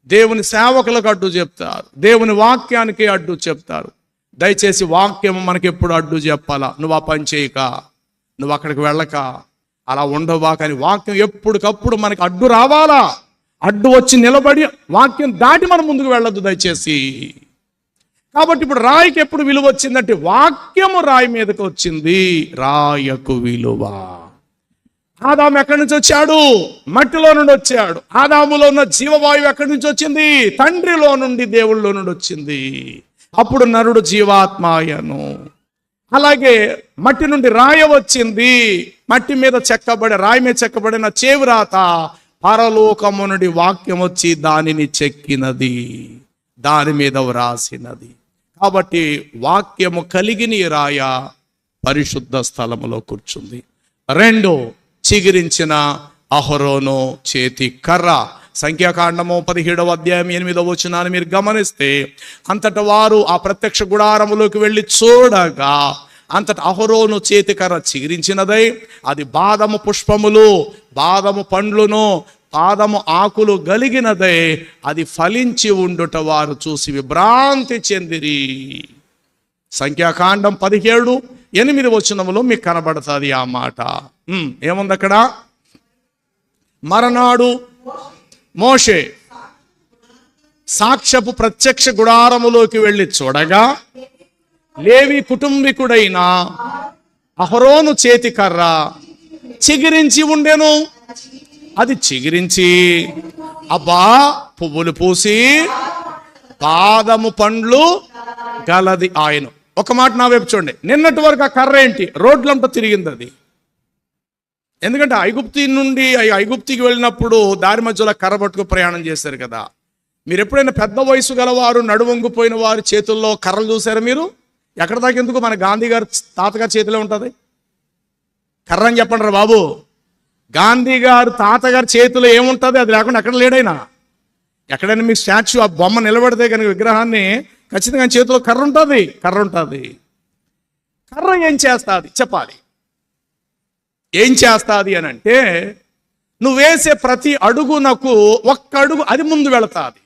దేవుని సేవకులకు అడ్డు చెప్తారు, దేవుని వాక్యానికి అడ్డు చెప్తారు. దయచేసి వాక్యం మనకి ఎప్పుడు అడ్డు చెప్పాలా? నువ్వు ఆ పని చేయక, నువ్వు అక్కడికి వెళ్ళక, అలా ఉండవా. కానీ వాక్యం ఎప్పటికప్పుడు మనకి అడ్డు రావాలా. అడ్డు వచ్చి నిలబడి వాక్యం దాటి మనం ముందుకు వెళ్ళొద్దు దయచేసి. కాబట్టి ఇప్పుడు రాయికి ఎప్పుడు విలువ వచ్చిందంటే వాక్యము రాయి మీదకి వచ్చింది, రాయకు విలువ. ఆదాము ఎక్కడి నుంచి వచ్చాడు? మట్టిలో నుండి వచ్చాడు. ఆదాములో ఉన్న జీవవాయువు ఎక్కడి నుంచి వచ్చింది? తండ్రిలో నుండి, దేవుళ్ళలో నుండి వచ్చింది. అప్పుడు నరుడు జీవాత్మాయను. అలాగే మట్టి నుండి రాయ వచ్చింది. మట్టి మీద చెక్కబడి, రాయి మీద చెక్కబడిన చేవురాత పరలోకము నుండి వాక్యం వచ్చి దానిని చెక్కినది, దాని మీద వ్రాసినది. కాబట్టి వాక్యము కలిగిన రాయ పరిశుద్ధ స్థలములో కూర్చుంది. 2, చిగిరించిన అహరోను చేతి కర్ర. సంఖ్యాకాండము 17వ అధ్యాయం 8వ వచనాన్ని మీరు గమనిస్తే, అంతట వారు ఆ ప్రత్యక్ష గుడారములోకి వెళ్ళి చూడగా అంతట అహరోను చేతి కర్ర చిగిరించినదై అది బాదము పుష్పములు, బాదము పండ్లును, బాదము ఆకులు గలిగినదై అది ఫలించి ఉండుట వారు చూసి విభ్రాంతి చెందిరి. సంఖ్యాకాండం 17:8 వచనములో మీకు కనబడుతుంది ఆ మాట. ఏముంది అక్కడ? మరనాడు మోషే సాక్ష్యపు ప్రత్యక్ష గుడారములోకి వెళ్ళి చూడగా లేవి కుటుంబీకుడైన అహరోను చేతి కర్ర చిగిరించి ఉండెను. అది చిగిరించి అబ్బా పువ్వులు పూసి బాదము పండ్లు గలది ఆయన. ఒక మాట నా వైపు చూడండి. నిన్నటి వరకు ఆ కర్ర ఏంటి? రోడ్లంతా తిరిగింది అది. ఎందుకంటే ఐగుప్తికి వెళ్ళినప్పుడు దారి మధ్యలో కర్ర పట్టుకు ప్రయాణం చేశారు కదా. మీరు ఎప్పుడైనా పెద్ద వయసు గలవారు, నడువంగిపోయిన వారి చేతుల్లో కర్రలు చూసారా మీరు? ఎక్కడ దాకా ఎందుకు? మన గాంధీ గారు తాతగారి చేతిలో ఉంటుంది కర్ర అని చెప్పండి రా బాబు. గాంధీ గారు తాతగారి చేతిలో ఏముంటుంది? అది లేకుండా ఎక్కడ లేడైనా. ఎక్కడైనా మీ స్టాచ్యూ, ఆ బొమ్మ నిలబడితే కనుక విగ్రహాన్ని, ఖచ్చితంగా చేతిలో కర్ర ఉంటుంది. కర్ర ఏం చేస్తుంది చెప్పాలి. ఏం చేస్తుంది అని అంటే, నువ్వు వేసే ప్రతి అడుగునకు ఒక్క అడుగు అది ముందు వెళతాది.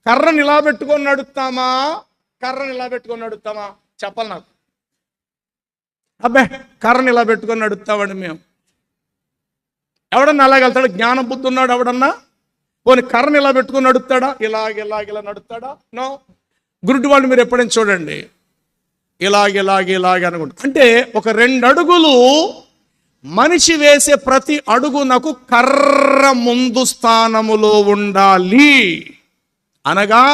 కర్రని ఇలా పెట్టుకొని నడుస్తామా, చెప్పాలి నాకు. అబ్బే కర్రని ఇలా పెట్టుకొని నడుస్తామండి మేము. ఎవడన్నా అలాగెళ్తాడు? జ్ఞాన బుద్ధి ఉన్నాడు ఎవడన్నా? పోనీ కర్రని ఇలా పెట్టుకొని నడుస్తాడా? ఇలా నడుస్తాడా? నో. గురుడి వాళ్ళు మీరు ఎప్పుడైనా చూడండి, ఇలాగే అనుకుంటా. అంటే ఒక 2 అడుగులు మనిషి వేసే ప్రతి అడుగునకు కర్ర ముందు స్థానములో ఉండాలి. అనగా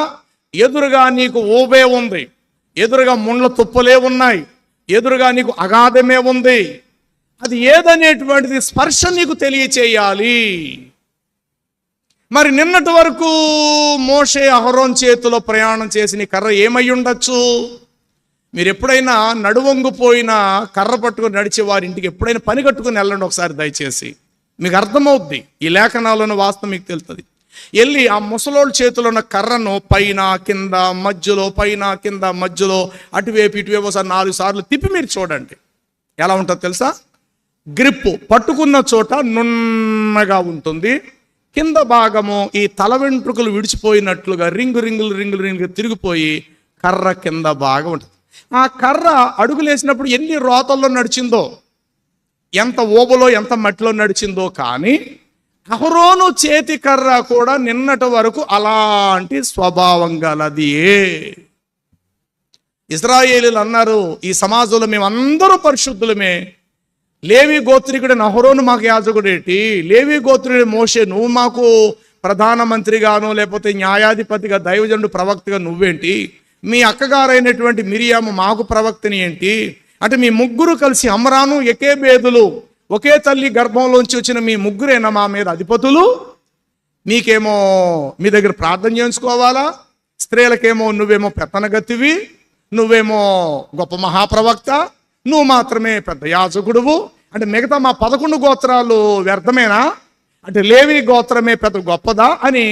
ఎదురుగా నీకు ఊబే ఉంది, ఎదురుగా ముండ్ల తుప్పలే ఉన్నాయి, ఎదురుగా నీకు అగాధమే ఉంది. అది ఏదనేటువంటిది స్పర్శ నీకు తెలియచేయాలి. మరి నిన్నటి వరకు మోషే అహరోన్ చేతిలో ప్రయాణం చేసిన కర్ర ఏమై ఉండొచ్చు? మీరు ఎప్పుడైనా నడువంగిపోయిన కర్ర పట్టుకుని నడిచే వారి ఇంటికి ఎప్పుడైనా పని కట్టుకుని వెళ్ళండి ఒకసారి దయచేసి. మీకు అర్థమవుద్ది, ఈ లేఖనాలను వాస్తవం మీకు తెలుస్తుంది. వెళ్ళి ఆ ముసలోళ్ళ చేతిలో ఉన్న కర్రను పైన కింద మధ్యలో, పైన కింద మధ్యలో, అటువైపు ఇటువైపు ఒకసారి 4 సార్లు తిప్పి మీరు చూడండి. ఎలా ఉంటుందో తెలుసా? గ్రిప్పు పట్టుకున్న చోట నున్నగా ఉంటుంది, కింద భాగము ఈ తల వెంట్రుకలు విడిచిపోయినట్లుగా రింగులు తిరిగిపోయి కర్ర కింద భాగం ఉంటుంది. ఆ కర్ర అడుగులేసినప్పుడు ఎన్ని రోతల్లో నడిచిందో, ఎంత ఓబలో ఎంత మట్టిలో నడిచిందో. కానీ అహరోను చేతి కర్ర కూడా నిన్నటి వరకు అలాంటి స్వభావం గలదియే. ఇశ్రాయేలీయులు అన్నారు, ఈ సమాజంలో మేమందరూ పరిశుద్ధులమే, లేవి గోత్రికుడైన అహరోను మాకు యాజకుడేటి, లేవి గోత్రుడి మోషే నువ్వు మాకు ప్రధానమంత్రిగాను లేకపోతే న్యాయాధిపతిగా, దైవజనుడు, ప్రవక్తగా నువ్వేంటి, మీ అక్కగారైనటువంటి మిరియాము మాకు ప్రవక్తని ఏంటి అంటే, మీ ముగ్గురు కలిసి అమ్రాను ఎకేబేదులు ఒకే తల్లి గర్భంలోంచి వచ్చిన మీ ముగ్గురేనా మా మీద అధిపతులు? మీకేమో మీ దగ్గర ప్రార్థన చేయించుకోవాలా? స్త్రీలకేమో నువ్వేమో పెత్తనగతివి, నువ్వేమో గొప్ప మహాప్రవక్త, నువ్వు మాత్రమే పెద్ద యాజకుడువు అంటే మిగతా మా 11 గోత్రాలు వ్యర్థమేనా, అంటే లేవి గోత్రమే పెద్ద గొప్పదా అని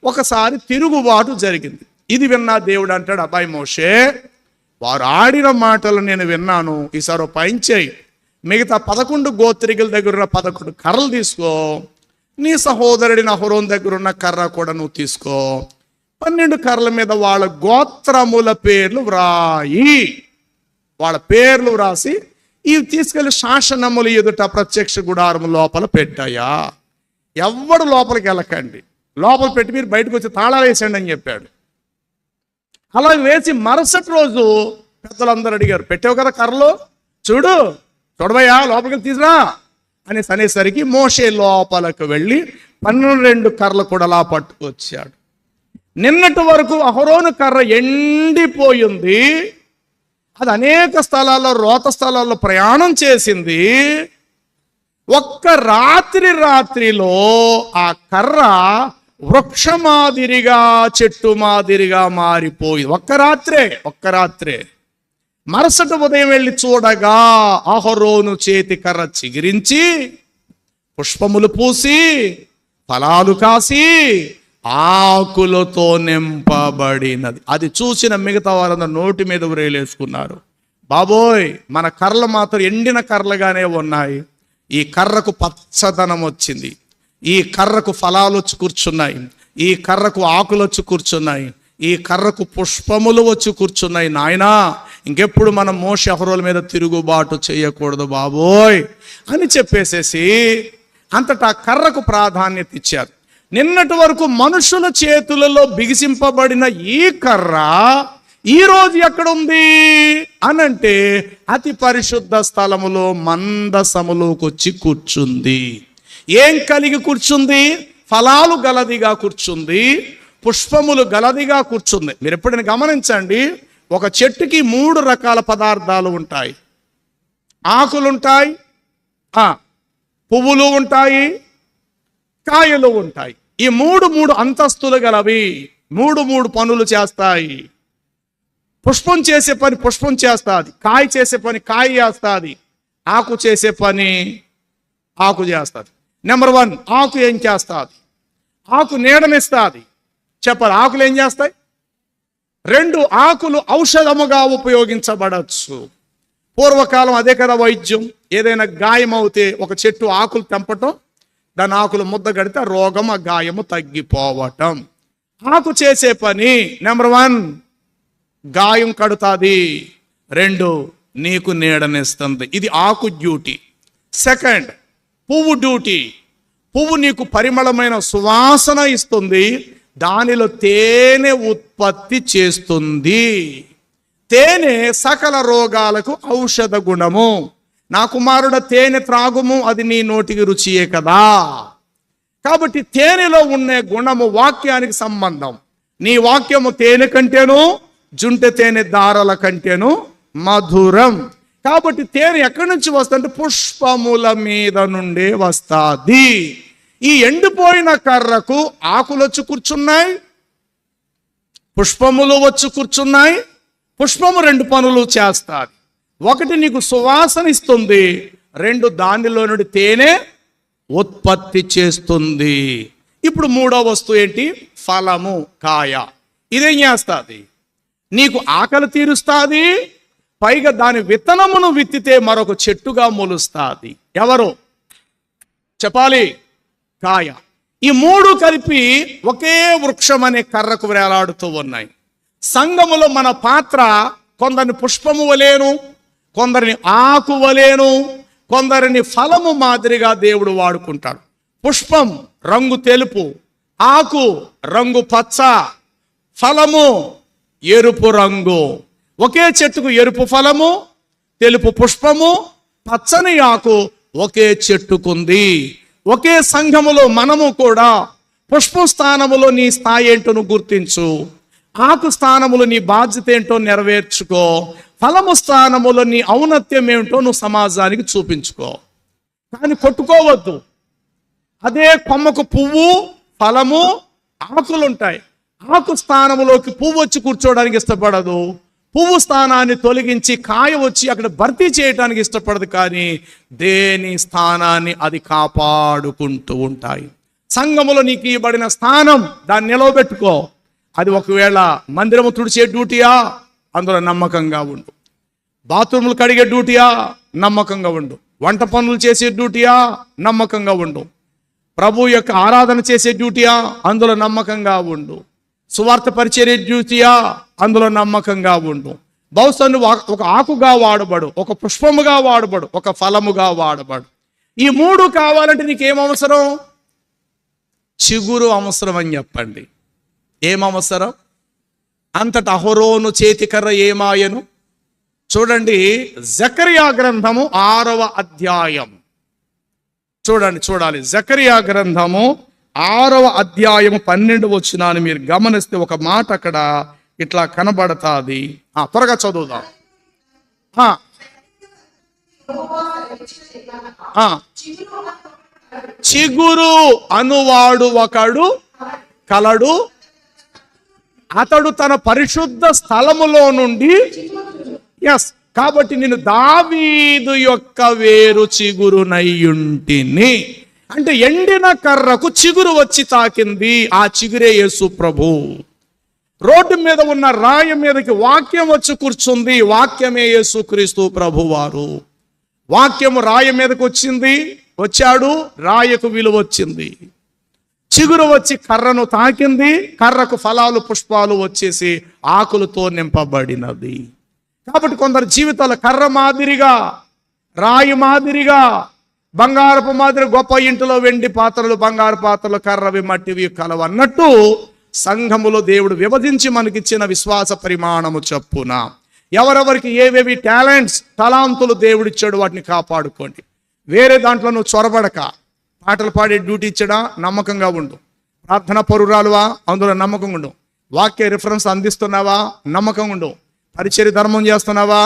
ఒకసారి తిరుగుబాటు జరిగింది. ఇది విన్నా దేవుడు అంటాడు, అబ్బాయి మోషే, వారు ఆడిన మాటలు నేను విన్నాను, ఈసారి పైన చేయి, మిగతా 11 గోత్రికుల దగ్గర ఉన్న 11 కర్రలు తీసుకో, నీ సహోదరుడి అహరోను దగ్గర ఉన్న కర్ర కూడా నువ్వు తీసుకో, 12 కర్రల మీద వాళ్ళ గోత్రముల పేర్లు వ్రాయి, వాళ్ళ పేర్లు వ్రాసి ఇవి తీసుకెళ్లి శాసనములు ఎదుట ప్రత్యక్ష గుడారము లోపల పెట్టాయా, ఎవ్వడు లోపలికి వెళ్ళకండి, లోపల పెట్టి మీరు బయటకు వచ్చి తాళాలు వేసేయండి అని చెప్పాడు. అలా వేసి మరుసటి రోజు పెద్దలందరూ అడిగారు, పెట్టావు కదా కర్రలు, చూడబోయా లోపలికి తీసురా అనేసరికి మోషే లోపలకు వెళ్ళి 12 కర్రలు కూడా అలా పట్టుకొచ్చాడు. నిన్నటి వరకు అహరోను కర్ర ఎండిపోయింది, అది అనేక స్థలాల్లో రోత స్థలాల్లో ప్రయాణం చేసింది. ఒక్క రాత్రిలో ఆ కర్ర వృక్ష మాదిరిగా చెట్టు మాదిరిగా మారిపోయింది. ఒక్క రాత్రే. మరుసటి ఉదయం వెళ్ళి చూడగా అహరోను చేతి కర్ర చిగిరించి పుష్పములు పూసి ఫలాలు కాసి ఆకులతో నింపబడినది. అది చూసిన మిగతా వారందరూ నోటి మీద ఉరేలేసుకున్నారు. బాబోయ్, మన కర్రలు మాత్రం ఎండిన కర్రలుగానే ఉన్నాయి, ఈ కర్రకు పచ్చదనం వచ్చింది, ఈ కర్రకు ఫలాలు వచ్చి కూర్చున్నాయి, ఈ కర్రకు ఆకులు వచ్చి కూర్చున్నాయి, ఈ కర్రకు పుష్పములు వచ్చి కూర్చున్నాయి. నాయనా, ఇంకెప్పుడు మనం మోషే అహరోనుల మీద తిరుగుబాటు చేయకూడదు బాబోయ్ అని చెప్పేసేసి అంతటా కర్రకు ప్రాధాన్యత ఇచ్చారు. నిన్నటి వరకు మనుషుల చేతులలో బిగిసింపబడిన ఈ కర్ర ఈరోజు ఎక్కడుంది అనంటే అతి పరిశుద్ధ స్థలములో మందసములోకి వచ్చి కూర్చుంది. ఏం కలిగి కూర్చుంది? ఫలాలు గలదిగా కూర్చుంది, పుష్పములు గలదిగా కూర్చుంది. మీరు ఎప్పుడైనా గమనించండి, ఒక చెట్టుకి 3 రకాల పదార్థాలు ఉంటాయి. ఆకులుంటాయి, పువ్వులు ఉంటాయి, కాయలు ఉంటాయి. ఈ 3 అంతస్తులు గలవి, 3 పనులు చేస్తాయి. పుష్పం చేసే పని పుష్పం చేస్తుంది, కాయ చేసే పని కాయ చేస్తుంది, ఆకు చేసే పని ఆకు చేస్తుంది. నెంబర్ 1, ఆకు ఏం చేస్తుంది? ఆకు నీడనిస్తుంది. చెప్పాలి, ఆకులు ఏం చేస్తాయి? 2, ఆకులు ఔషధముగా ఉపయోగించబడచ్చు. పూర్వకాలం అదే కదా వైద్యం. ఏదైనా గాయం అవుతే ఒక చెట్టు ఆకులు తెంపటం, దాని ఆకులు ముద్ద కడితే ఆ రోగం, ఆ గాయము తగ్గిపోవటం. ఆకు చేసే పని నెంబర్ 1 గాయం కడుతుంది, 2 నీకు నీడనిస్తుంది. ఇది ఆకు డ్యూటీ. సెకండ్, పువ్వు డ్యూటీ. పువ్వు నీకు పరిమళమైన సువాసన ఇస్తుంది, దానిలో తేనె ఉత్పత్తి చేస్తుంది. తేనె సకల రోగాలకు ఔషధ గుణము. నా కుమారుడ, తేనె త్రాగుము, అది నీ నోటికి రుచియే కదా. కాబట్టి తేనెలో ఉన్న గుణము వాక్యానికి సంబంధం. నీ వాక్యము తేనె కంటేను, జుంటె తేనె దారల కంటేను మధురం. కాబట్టి తేనె ఎక్కడి నుంచి వస్తుందంటే పుష్పముల మీద నుండే వస్తుంది. ఈ ఎండిపోయిన కర్రకు ఆకులు వచ్చి కూర్చున్నాయి, పుష్పములు వచ్చి కూర్చున్నాయి. పుష్పము 2 పనులు చేస్తుంది. 1 నీకు సువాసన ఇస్తుంది, 2 దానిలో నుండి తేనె ఉత్పత్తి చేస్తుంది. ఇప్పుడు 3వ వస్తువు ఏంటి? ఫలము, కాయ. ఇదేం చేస్తుంది? నీకు ఆకలి తీరుస్తుంది, పైగా దాని విత్తనమును విత్తితే మరొక చెట్టుగా మొలుస్తుంది. ఎవరు చెప్పాలి? కాయ. ఈ 3 కలిపి ఒకే వృక్షం అనే కర్రకు వేలాడుతూ ఉన్నాయి. సంఘములో మన పాత్ర కొందరిని పుష్పము వలేను, కొందరిని ఆకు వలేను, కొందరిని ఫలము మాదిరిగా దేవుడు వాడుకుంటాడు. పుష్పం రంగు తెలుపు, ఆకు రంగు పచ్చ, ఫలము ఎరుపు రంగు. ఒకే చెట్టుకు ఎరుపు ఫలము, తెలుపు పుష్పము, పచ్చని ఆకు ఒకే చెట్టుకుంది. ఒకే సంఘములో మనము కూడా పుష్ప స్థానములో నీ స్థాయి ఏంటో నువ్వు గుర్తించు, ఆకు స్థానములో నీ బాధ్యత ఏంటో నెరవేర్చుకో, ఫలము స్థానములో నీ ఔన్నత్యం ఏమిటో నువ్వు సమాజానికి చూపించుకో. కానీ కొట్టుకోవద్దు. అదే కొమ్మకు పువ్వు, ఫలము, ఆకులు ఉంటాయి. ఆకు స్థానములోకి పువ్వు వచ్చి కూర్చోవడానికి ఇష్టపడదు, పువ్వు స్థానాన్ని తొలగించి కాయ వచ్చి అక్కడ భర్తీ చేయడానికి ఇష్టపడదు, కానీ దేని స్థానాన్ని అది కాపాడుకుంటూ ఉంటాయి. సంఘములో నీకు ఇవ్వబడిన స్థానం, దాన్ని నిలవబెట్టుకో. అది ఒకవేళ మందిరము తుడిచే డ్యూటీయా, అందులో నమ్మకంగా ఉండు. బాత్రూములు కడిగే డ్యూటీయా, నమ్మకంగా ఉండు. వంట పనులు చేసే డ్యూటీయా, నమ్మకంగా ఉండు. ప్రభు యొక్క ఆరాధన చేసే డ్యూటీయా, అందులో నమ్మకంగా ఉండు. సువార్త పరిచర్య డ్యూటీయా, అందులో నమ్మకంగా ఉండు. బహుశా నువ్వు ఒక ఆకుగా వాడబడు, ఒక పుష్పముగా వాడబడు, ఒక ఫలముగా వాడబడు. ఈ మూడు కావాలంటే నీకేం అవసరం? చిగురు అవసరం అని చెప్పండి. ఏం అవసరం? అంతట అహరోను చేతికర్ర ఏమాయను? చూడండి, జకరియా గ్రంథము 6వ అధ్యాయం చూడాలి. జకరియా గ్రంథము 6వ అధ్యాయము 12వ వచనాన్ని మీరు గమనిస్తే ఒక మాట అక్కడ ఇట్లా కనబడతాది. త్వరగా చదువుదాం. చిగురు అనువాడు ఒకడు కలడు, అతడు తన పరిశుద్ధ స్థలములో నుండి. కాబట్టి నేను దావీదు యొక్క వేరు చిగురునయ్యుంటిని. అంటే ఎండిన కర్రకు చిగురు వచ్చి తాకింది. ఆ చిగురే యేసు ప్రభు. రోడ్డు మీద ఉన్న రాయి మీదకి వాక్యం వచ్చి కూర్చుంది. వాక్యమే యేసుక్రీస్తు ప్రభువారు. వాక్యము రాయి మీదకి వచ్చాడు, రాయకు విలువ వచ్చింది. చిగురు వచ్చి కర్రను తాకింది, కర్రకు ఫలాలు పుష్పాలు వచ్చేసి ఆకులతో నింపబడినది. కాబట్టి కొందరు జీవితాల కర్ర మాదిరిగా, రాయి మాదిరిగా, బంగారపు మాదిరి గొప్ప ఇంటిలో వెండి పాత్రలు, బంగారు పాత్రలు, కర్రవి మట్టివి కలవు అన్నట్టు సంఘములో దేవుడు విభజించి మనకిచ్చిన విశ్వాస పరిమాణము చొప్పున ఎవరెవరికి ఏవేవి టాలెంట్స్, తలాంతులు దేవుడిచ్చాడు, వాటిని కాపాడుకోండి. వేరే దాంట్లో నువ్వు చొరబడక. పాటలు పాడే డ్యూటీ ఇచ్చడా, నమ్మకంగా ఉండు. ప్రార్థన పరురాలువా, అందులో నమ్మకంగా ఉండు. వాక్య రిఫరెన్స్ అందిస్తున్నావా, నమ్మకంగా ఉండు. పరిచర్య ధర్మం చేస్తున్నావా,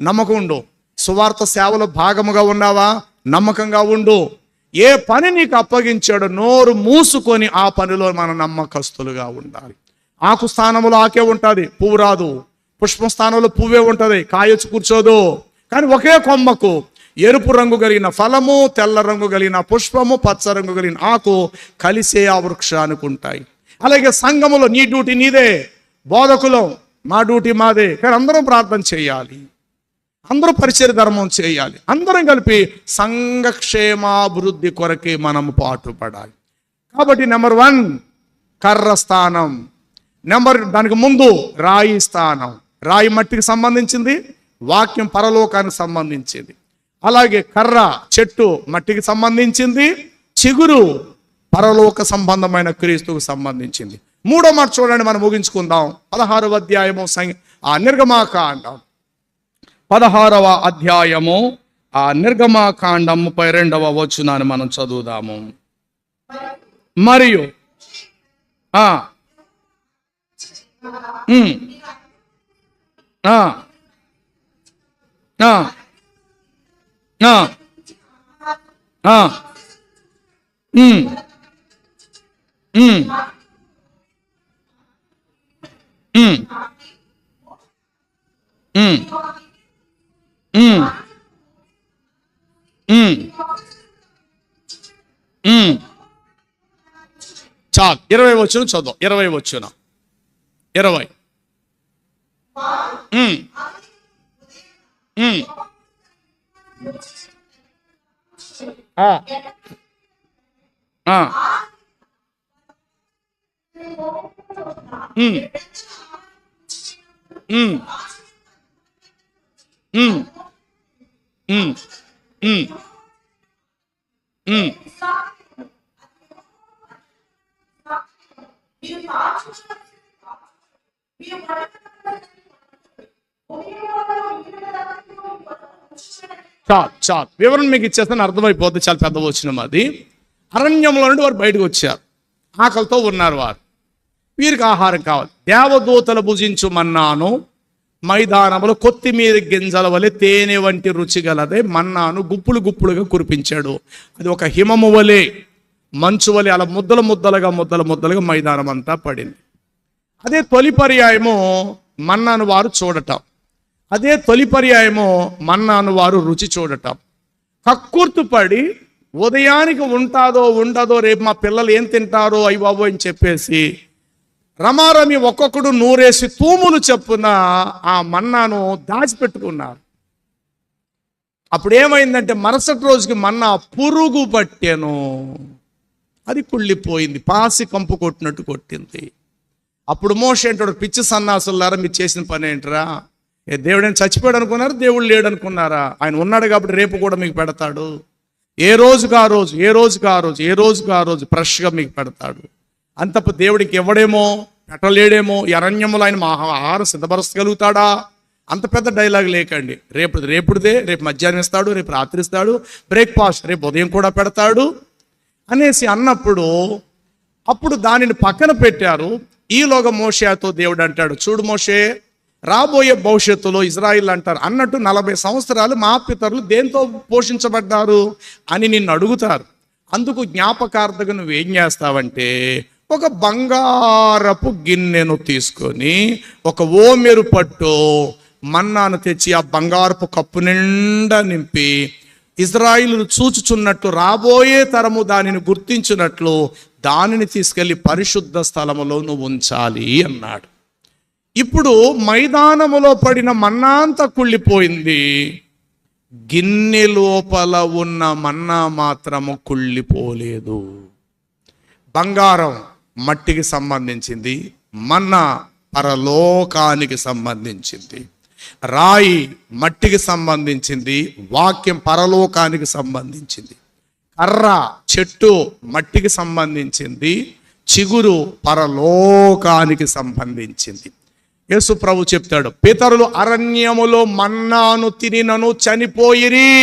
నమ్మకం ఉండు. సువార్త సేవలో భాగముగా ఉన్నావా, నమ్మకంగా ఉండు. ఏ పని నీకు అప్పగించాడో నోరు మూసుకొని ఆ పనిలో మన నమ్మకస్తులుగా ఉండాలి. ఆకు స్థానంలో ఆకే ఉంటుంది, పువ్వు రాదు. పుష్ప స్థానంలో పువ్వే ఉంటుంది, కాయొచ్చి కూర్చోదు. కానీ ఒకే కొమ్మకు ఎరుపు రంగు కలిగిన ఫలము, తెల్ల రంగు కలిగిన పుష్పము, పచ్చ రంగు కలిగిన ఆకు కలిసే ఆ వృక్షానికి ఉంటాయి. అలాగే సంఘములో నీ డ్యూటీ నీదే, బోధకులం మా డ్యూటీ మాదే. కానీ అందరం ప్రార్థన చేయాలి, అందరూ పరిచర్య ధర్మం చేయాలి. అందరం కలిపి సంఘక్షేమాభివృద్ధి కొరకే మనము పాటుపడాలి. కాబట్టి నెంబర్ 1 కర్ర స్థానం. దానికి ముందు రాయి స్థానం. రాయి మట్టికి సంబంధించింది, వాక్యం పరలోకానికి సంబంధించింది. అలాగే కర్ర చెట్టు మట్టికి సంబంధించింది, చిగురు పరలోక సంబంధమైన క్రీస్తుకు సంబంధించింది. 3వ మాట చూడండి, మనం ముగించుకుందాం. 16వ అధ్యాయము నిర్గమాకాండం 16వ అధ్యాయము నిర్గమాకాండం 32వ వచనాన్ని మనం చదువుదాము. మరియు చాలు. 20 వచనం చదువు. 20 వచనం 20. చాలు వివరణ మీకు ఇచ్చేస్తాను, అర్థమైపోతుంది. చాలా పెద్ద వచనం అది. అరణ్యంలో నుండి వారు బయటకు వచ్చారు, ఆకలితో ఉన్నారు. వారు వీరికి ఆహారం కావాలి. దేవదూతలు భుజించు మన్నాను మైదానములో కొత్తిమీర గింజల వలె తేనె వంటి రుచి గలదే మన్నాను గుప్పులు గుప్పులుగా కురిపించాడు. అది ఒక హిమము వలె, మంచు వలె అలా ముద్దలుగా మైదానం అంతా పడింది. అదే తొలి పర్యాయము మన్నాను వారు చూడటం. అదే తొలి పర్యాయము మన్నాను వారు రుచి చూడటం. కక్కుర్తుపడి ఉదయానికి ఉంటాదో ఉండదో, రేపు మా పిల్లలు ఏం తింటారో అయ్య బాబో అని చెప్పేసి రమారమి ఒక్కొక్కడు నూరేసి తూములు చెప్పున ఆ మన్నాను దాచిపెట్టుకున్నారు. అప్పుడు ఏమైందంటే మరుసటి రోజుకి మన్నా పురుగు పట్టెను, అది కుళ్ళిపోయింది, పాసి కంపు కొట్టినట్టు కొట్టింది. అప్పుడు మోషే అంటాడు, పిచ్చి సన్నాసులారా మీరు చేసిన పని ఏంటరా? దేవుడని చచ్చిపోయాడు అనుకున్నారు, దేవుడు లేడు అనుకున్నారా? ఆయన ఉన్నాడు కాబట్టి రేపు కూడా మీకు పెడతాడు. ఏ రోజుకు ఆ రోజు, ఏ రోజుకు ఆ రోజు, ఏ రోజుకు ఆ రోజు ఫ్రెష్గా మీకు పెడతాడు. అంతపు దేవుడికి ఇవ్వడేమో, పెట్టలేడేమో, ఈ అరణ్యములో ఆయన మా ఆహారం సిద్ధపరచగలుగుతాడా? అంత పెద్ద డైలాగ్ లేకండి. రేపుదే, రేపు మధ్యాహ్నం ఇస్తాడు, రేపు రాత్రి ఇస్తాడు, బ్రేక్ఫాస్ట్ రేపు ఉదయం కూడా పెడతాడు అనేసి అన్నప్పుడు అప్పుడు దానిని పక్కన పెట్టారు. ఈలోగా మోషేతో దేవుడు అంటాడు, చూడు మోషే, రాబోయే భవిష్యత్తులో ఇజ్రాయిల్ అంటారు అన్నట్టు 40 సంవత్సరాలు మా పితరులు దేంతో పోషించబడ్డారు అని నిన్ను అడుగుతారు. అందుకు జ్ఞాపకార్థగా నువ్వేం చేస్తావంటే, ఒక బంగారపు గిన్నెను తీసుకొని ఒక ఓమెరు పట్టు మన్నాను తెచ్చి ఆ బంగారపు కప్పు నిండా నింపి ఇజ్రాయిలు చూచుచున్నట్లు రాబోయే తరము దానిని గుర్తించినట్లు దానిని తీసుకెళ్లి పరిశుద్ధ స్థలములో నువ్వు ఉంచాలి అన్నాడు. ఇప్పుడు మైదానములో పడిన మన్నా అంతా కుళ్ళిపోయింది, గిన్నె లోపల ఉన్న మన్నా మాత్రము కుళ్ళిపోలేదు. బంగారం మట్టికి సంబంధించింది, మన్నా పరలోకానికి సంబంధించింది. రాయి మట్టికి సంబంధించింది, వాక్యం పరలోకానికి సంబంధించింది. కర్ర చెట్టు మట్టికి సంబంధించింది, చిగురు పరలోకానికి సంబంధించింది. యేసు ప్రభు చెప్తాడు, పితరులు అరణ్యములో మన్నాను తినినను చనిపోయిరి,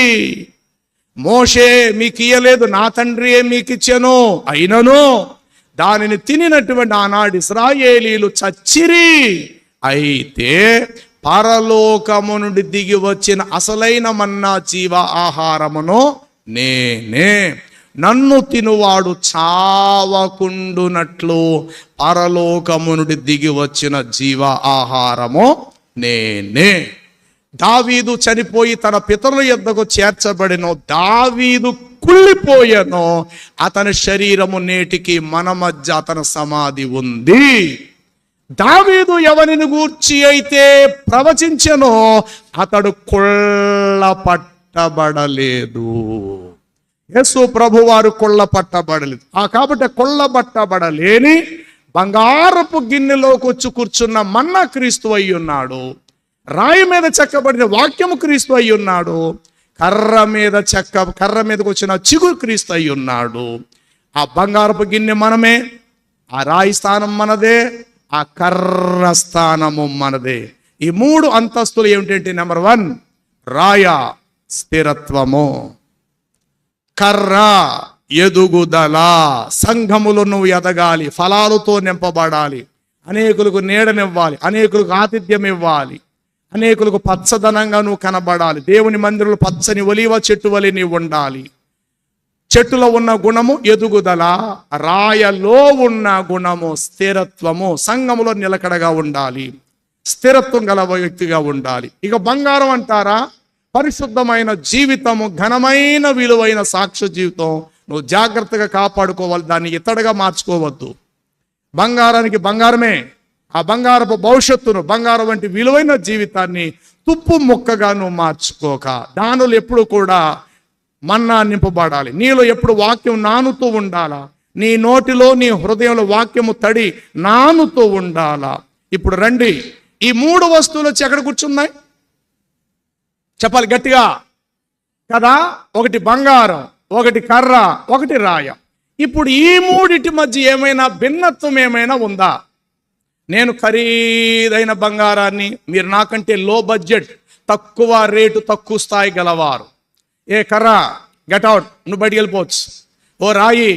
మోషే మీకు ఇయ్యలేదు, నా తండ్రియే మీకు ఇచ్చెను, అయినను దానిని తినినటువంటి ఆనాడు ఇశ్రాయేలీలు చచ్చిరి. అయితే పరలోకము నుండి దిగి వచ్చిన అసలైన మన్నా జీవ ఆహారమును నేనే, నన్ను తినువాడు చావకుండునట్లు పరలోకము నుండి దిగి వచ్చిన జీవ ఆహారము నేనే. దావీదు చనిపోయి తన పితరుల యొద్దకు చేర్చబడిన దావీదు కుళ్ళిపోయాను, అతని శరీరము నేటికి మన మధ్య అతని సమాధి ఉంది. దావీదు ఎవరిని గూర్చి అయితే ప్రవచించెనో అతడు కుళ్ళ పట్టబడలేదు. యేసు ప్రభు వారు కుళ్ళ పట్టబడలేదు. కాబట్టి కుళ్ళబట్టబడలేని బంగారపు గిన్నెలోకి వచ్చి కూర్చున్న మన్నా క్రీస్తు అయి ఉన్నాడు. రాయి మీద చెక్కబడిన వాక్యము క్రీస్తు అయి ఉన్నాడు. కర్ర మీదకి వచ్చిన చిగురు క్రీస్తు అయి ఉన్నాడు. ఆ బంగారపు గిన్నె మనమే, ఆ రాయి స్థానం మనదే, ఆ కర్ర స్థానము మనదే. ఈ 3 అంతస్తులు ఏమిటంటే, నెంబర్ 1 రాయ స్థిరత్వము, కర్ర ఎదుగుదల, సంఘములో నువ్వు ఎదగాలి, ఫలాలతో నింపబడాలి, అనేకులకు నీడనివ్వాలి, అనేకులకు ఆతిథ్యం ఇవ్వాలి, అనేకులకు పచ్చదనంగా నువ్వు కనబడాలి. దేవుని మందిరంలో పచ్చని ఒలీవ చెట్టు వలె నీవు ఉండాలి. చెట్టులో ఉన్న గుణము ఎదుగుదల, రాయలో ఉన్న గుణము స్థిరత్వము, సంఘములో నిలకడగా ఉండాలి, స్థిరత్వం గల వ్యక్తిగా ఉండాలి. ఇక బంగారం అంటారా, పరిశుద్ధమైన జీవితము, ఘనమైన విలువైన సాక్ష్య జీవితం నువ్వు జాగ్రత్తగా కాపాడుకోవాలి. దాన్ని ఇతడుగా మార్చుకోవద్దు. బంగారానికి బంగారమే, ఆ బంగారపు భవిష్యత్తును, బంగారం వంటి విలువైన జీవితాన్ని తుప్పు ముక్కగా నువ్వు మార్చుకోక, దానిలో ఎప్పుడు కూడా మన్నా నింపబడాలి. నీలో ఎప్పుడు వాక్యం నానుతూ ఉండాలా, నీ నోటిలో నీ హృదయంలో వాక్యము తడి నానుతూ ఉండాలా. ఇప్పుడు రండి, ఈ 3 వస్తువులు వచ్చి ఎక్కడ కూర్చున్నాయి చెప్పాలి గట్టిగా కదా. ఒకటి బంగారం, ఒకటి కర్ర, ఒకటి రాయ. ఇప్పుడు ఈ 3 మధ్య ఏమైనా భిన్నత్వం ఏమైనా ఉందా? నేను ఖరీదైన బంగారాన్ని, మీరు నాకంటే లో బడ్జెట్, తక్కువ రేటు, తక్కువ స్థాయి గలవారు, ఏ కర్ర గెట్ అవుట్, నువ్వు బయటికి వెళ్ళిపోవచ్చు, ఓ రాయి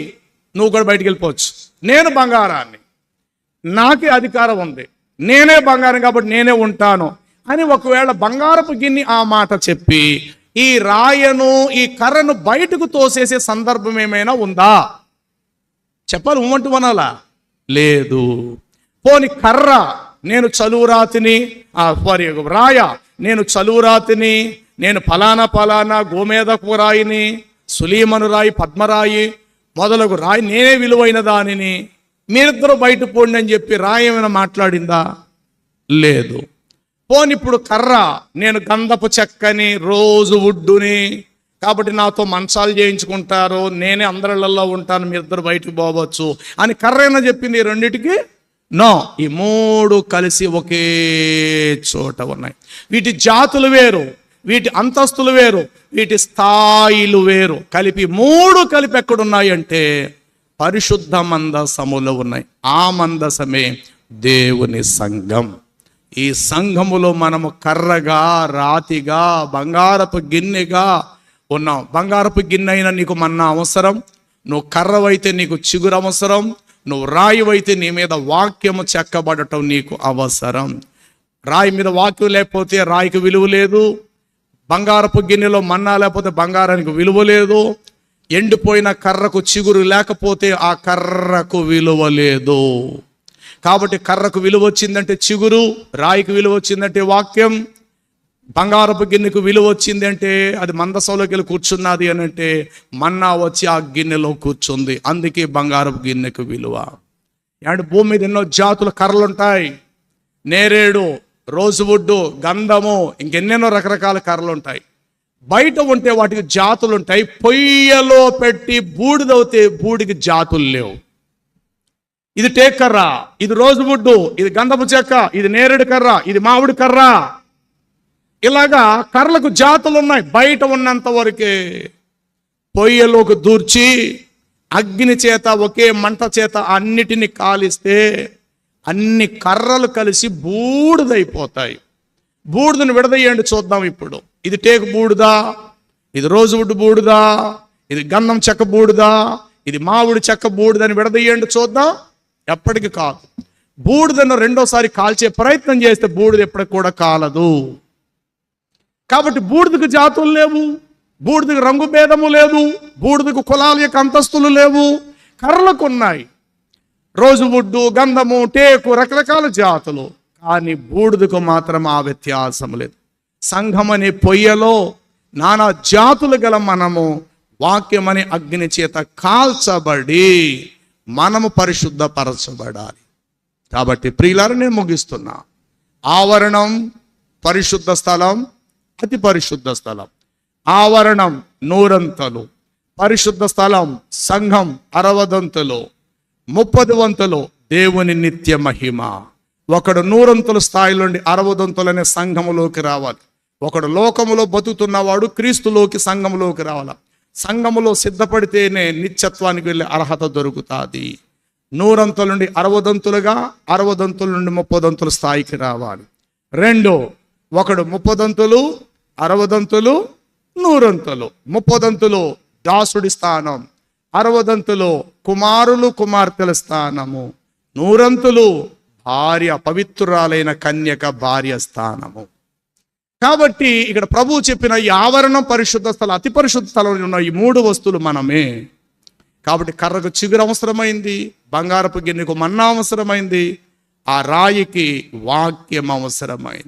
నువ్వు కూడా బయటికి వెళ్ళిపోవచ్చు, నేను బంగారాన్ని, నాకే అధికారం ఉంది, నేనే బంగారం కాబట్టి నేనే ఉంటాను అని ఒకవేళ బంగారపు గిన్నె ఆ మాట చెప్పి ఈ రాయను, ఈ కర్రను బయటకు తోసేసే సందర్భం ఏమైనా ఉందా చెప్పాలి. ఉమ్మంటూ అనాలా? లేదు. పోని కర్ర నేను చలువురాతిని, రాయ నేను చలువురాతిని, నేను ఫలానా గోమేధపు రాయిని, సులీమను రాయి, పద్మరాయి మొదలగు రాయి, నేనే విలువైన దానిని, మీరిద్దరూ బయట పోండి అని చెప్పి రాయి ఏమైనా మాట్లాడిందా? లేదు. పోని ఇప్పుడు కర్ర, నేను గంధపు చెక్కని, రోజు వుడ్డుని, కాబట్టి నాతో మంచాలు చేయించుకుంటారు, నేనే అందరిళ్ళల్లో ఉంటాను, మీరిద్దరు బయటకు పోవచ్చు అని కర్ర అయినా చెప్పింది. ఈ రెండిటికి నో. ఈ మూడు కలిసి ఒకే చోట ఉన్నాయి. వీటి జాతులు వేరు, వీటి అంతస్తులు వేరు, వీటి స్థాయిలు వేరు. మూడు కలిపి ఎక్కడున్నాయి అంటే పరిశుద్ధ మందసములో ఉన్నాయి. ఆ మందసమే దేవుని సంఘం. ఈ సంఘములో మనము కర్రగా, రాతిగా, బంగారపు గిన్నెగా ఉన్నాం. బంగారపు గిన్నె అయినా నీకు మన్నా అవసరం, నువ్వు కర్రవైతే నీకు చిగురు అవసరం, నువ్వు రాయివైతే నీ మీద వాక్యము చెక్కబడటం నీకు అవసరం. రాయి మీద వాక్యం లేకపోతే రాయికి విలువ లేదు, బంగారపు గిన్నెలో మన్నా లేకపోతే బంగారానికి విలువ లేదు, ఎండిపోయిన కర్రకు చిగురు లేకపోతే ఆ కర్రకు విలువ లేదు. కాబట్టి కర్రకు విలువ వచ్చిందంటే చిగురు, రాయికి విలువ వచ్చిందంటే వాక్యం, బంగారపు గిన్నెకు విలువ వచ్చింది అంటే అది మందసంలోకి వెళ్ళి కూర్చున్నది అని అంటే మన్నా వచ్చి ఆ గిన్నెలో కూర్చుంది. అందుకే బంగారపు గిన్నెకు విలువ. అంటే భూమి మీద ఎన్నో జాతుల కర్రలు ఉంటాయి. నేరేడు, రోజువుడ్డు, గంధము, ఇంకెన్నెన్నో రకరకాల కర్రలు ఉంటాయి. బయట ఉంటే వాటికి జాతులు ఉంటాయి. పొయ్యలో పెట్టి బూడిదవుతే బూడికి జాతులు లేవు. ఇది టేక్ కర్ర, ఇది రోజువుడ్డు, ఇది గంధపు చెక్క, ఇది నేరేడు కర్ర, ఇది మామిడి కర్ర. ఇలాగా కర్రలకు జాతులు ఉన్నాయి. బయట ఉన్నంత వరకే. పొయ్యలోకి దూర్చి అగ్ని చేత, ఒకే మంట చేత అన్నిటిని కాలిస్తే అన్ని కర్రలు కలిసి బూడిదైపోతాయి. బూడిదని విడదయ్యండి చూద్దాం ఇప్పుడు. ఇది టేకు బూడిదా, ఇది రోజువుడ్డు బూడిదా, ఇది గంధం చెక్క బూడిదా, ఇది మామిడి చెక్క బూడిదని విడదయ్యండి చూద్దాం. ఎప్పటికి కాదు. బూడిదను రెండోసారి కాల్చే ప్రయత్నం చేస్తే బూడిద ఎప్పటికి కూడా కాలదు. కాబట్టి బూడిదకు జాతులు లేవు, బూడిదకు రంగు భేదము లేదు, బూడిదకు కులాల యొక్క అంతస్తులు లేవు. కర్రలకు ఉన్నాయి. రోజువుడ్డు, గంధము, టేకు, రకరకాల జాతులు. కానీ బూడిదకు మాత్రం ఆ వ్యత్యాసం లేదు. సంఘం అనే పొయ్యలో నానా జాతులు గల మనము వాక్యం అనే అగ్ని చేత కాల్చబడి మనము పరిశుద్ధపరచబడాలి. కాబట్టి ప్రియులారా, నేను ముగిస్తున్నా. ఆవరణం పరిశుద్ధ స్థలం, అతి పరిశుద్ధ స్థలం. ఆవరణం 100 పరిశుద్ధ స్థలం సంఘం 60 30 దేవుని నిత్య మహిమ. ఒకడు 100 స్థాయి నుండి 60 అనే సంఘములోకి రావాలి. ఒకడు లోకములో బతుకుతున్నవాడు క్రీస్తులోకి, సంఘములోకి రావాలి. సంఘములో సిద్ధపడితేనే నిత్యత్వానికి వెళ్ళే అర్హత దొరుకుతుంది. 100 నుండి 60 60 నుండి 30 స్థాయికి రావాలి. ఒకడు 30 60 100. 30 దాసుడి స్థానం, 60 కుమారులు కుమార్తెల స్థానము, 100 భార్య, పవిత్రురాలైన కన్యక భార్య స్థానము. కాబట్టి ఇక్కడ ప్రభువు చెప్పిన ఈ ఆవరణం, పరిశుద్ధ స్థలం, అతి పరిశుద్ధ స్థలంలో ఉన్న ఈ 3 వస్తువులు మనమే. కాబట్టి కర్రకు చిగురు అవసరమైంది, బంగారపు గిన్నెకు మన్నా అవసరమైంది, ఆ రాయికి వాక్యం అవసరమైంది.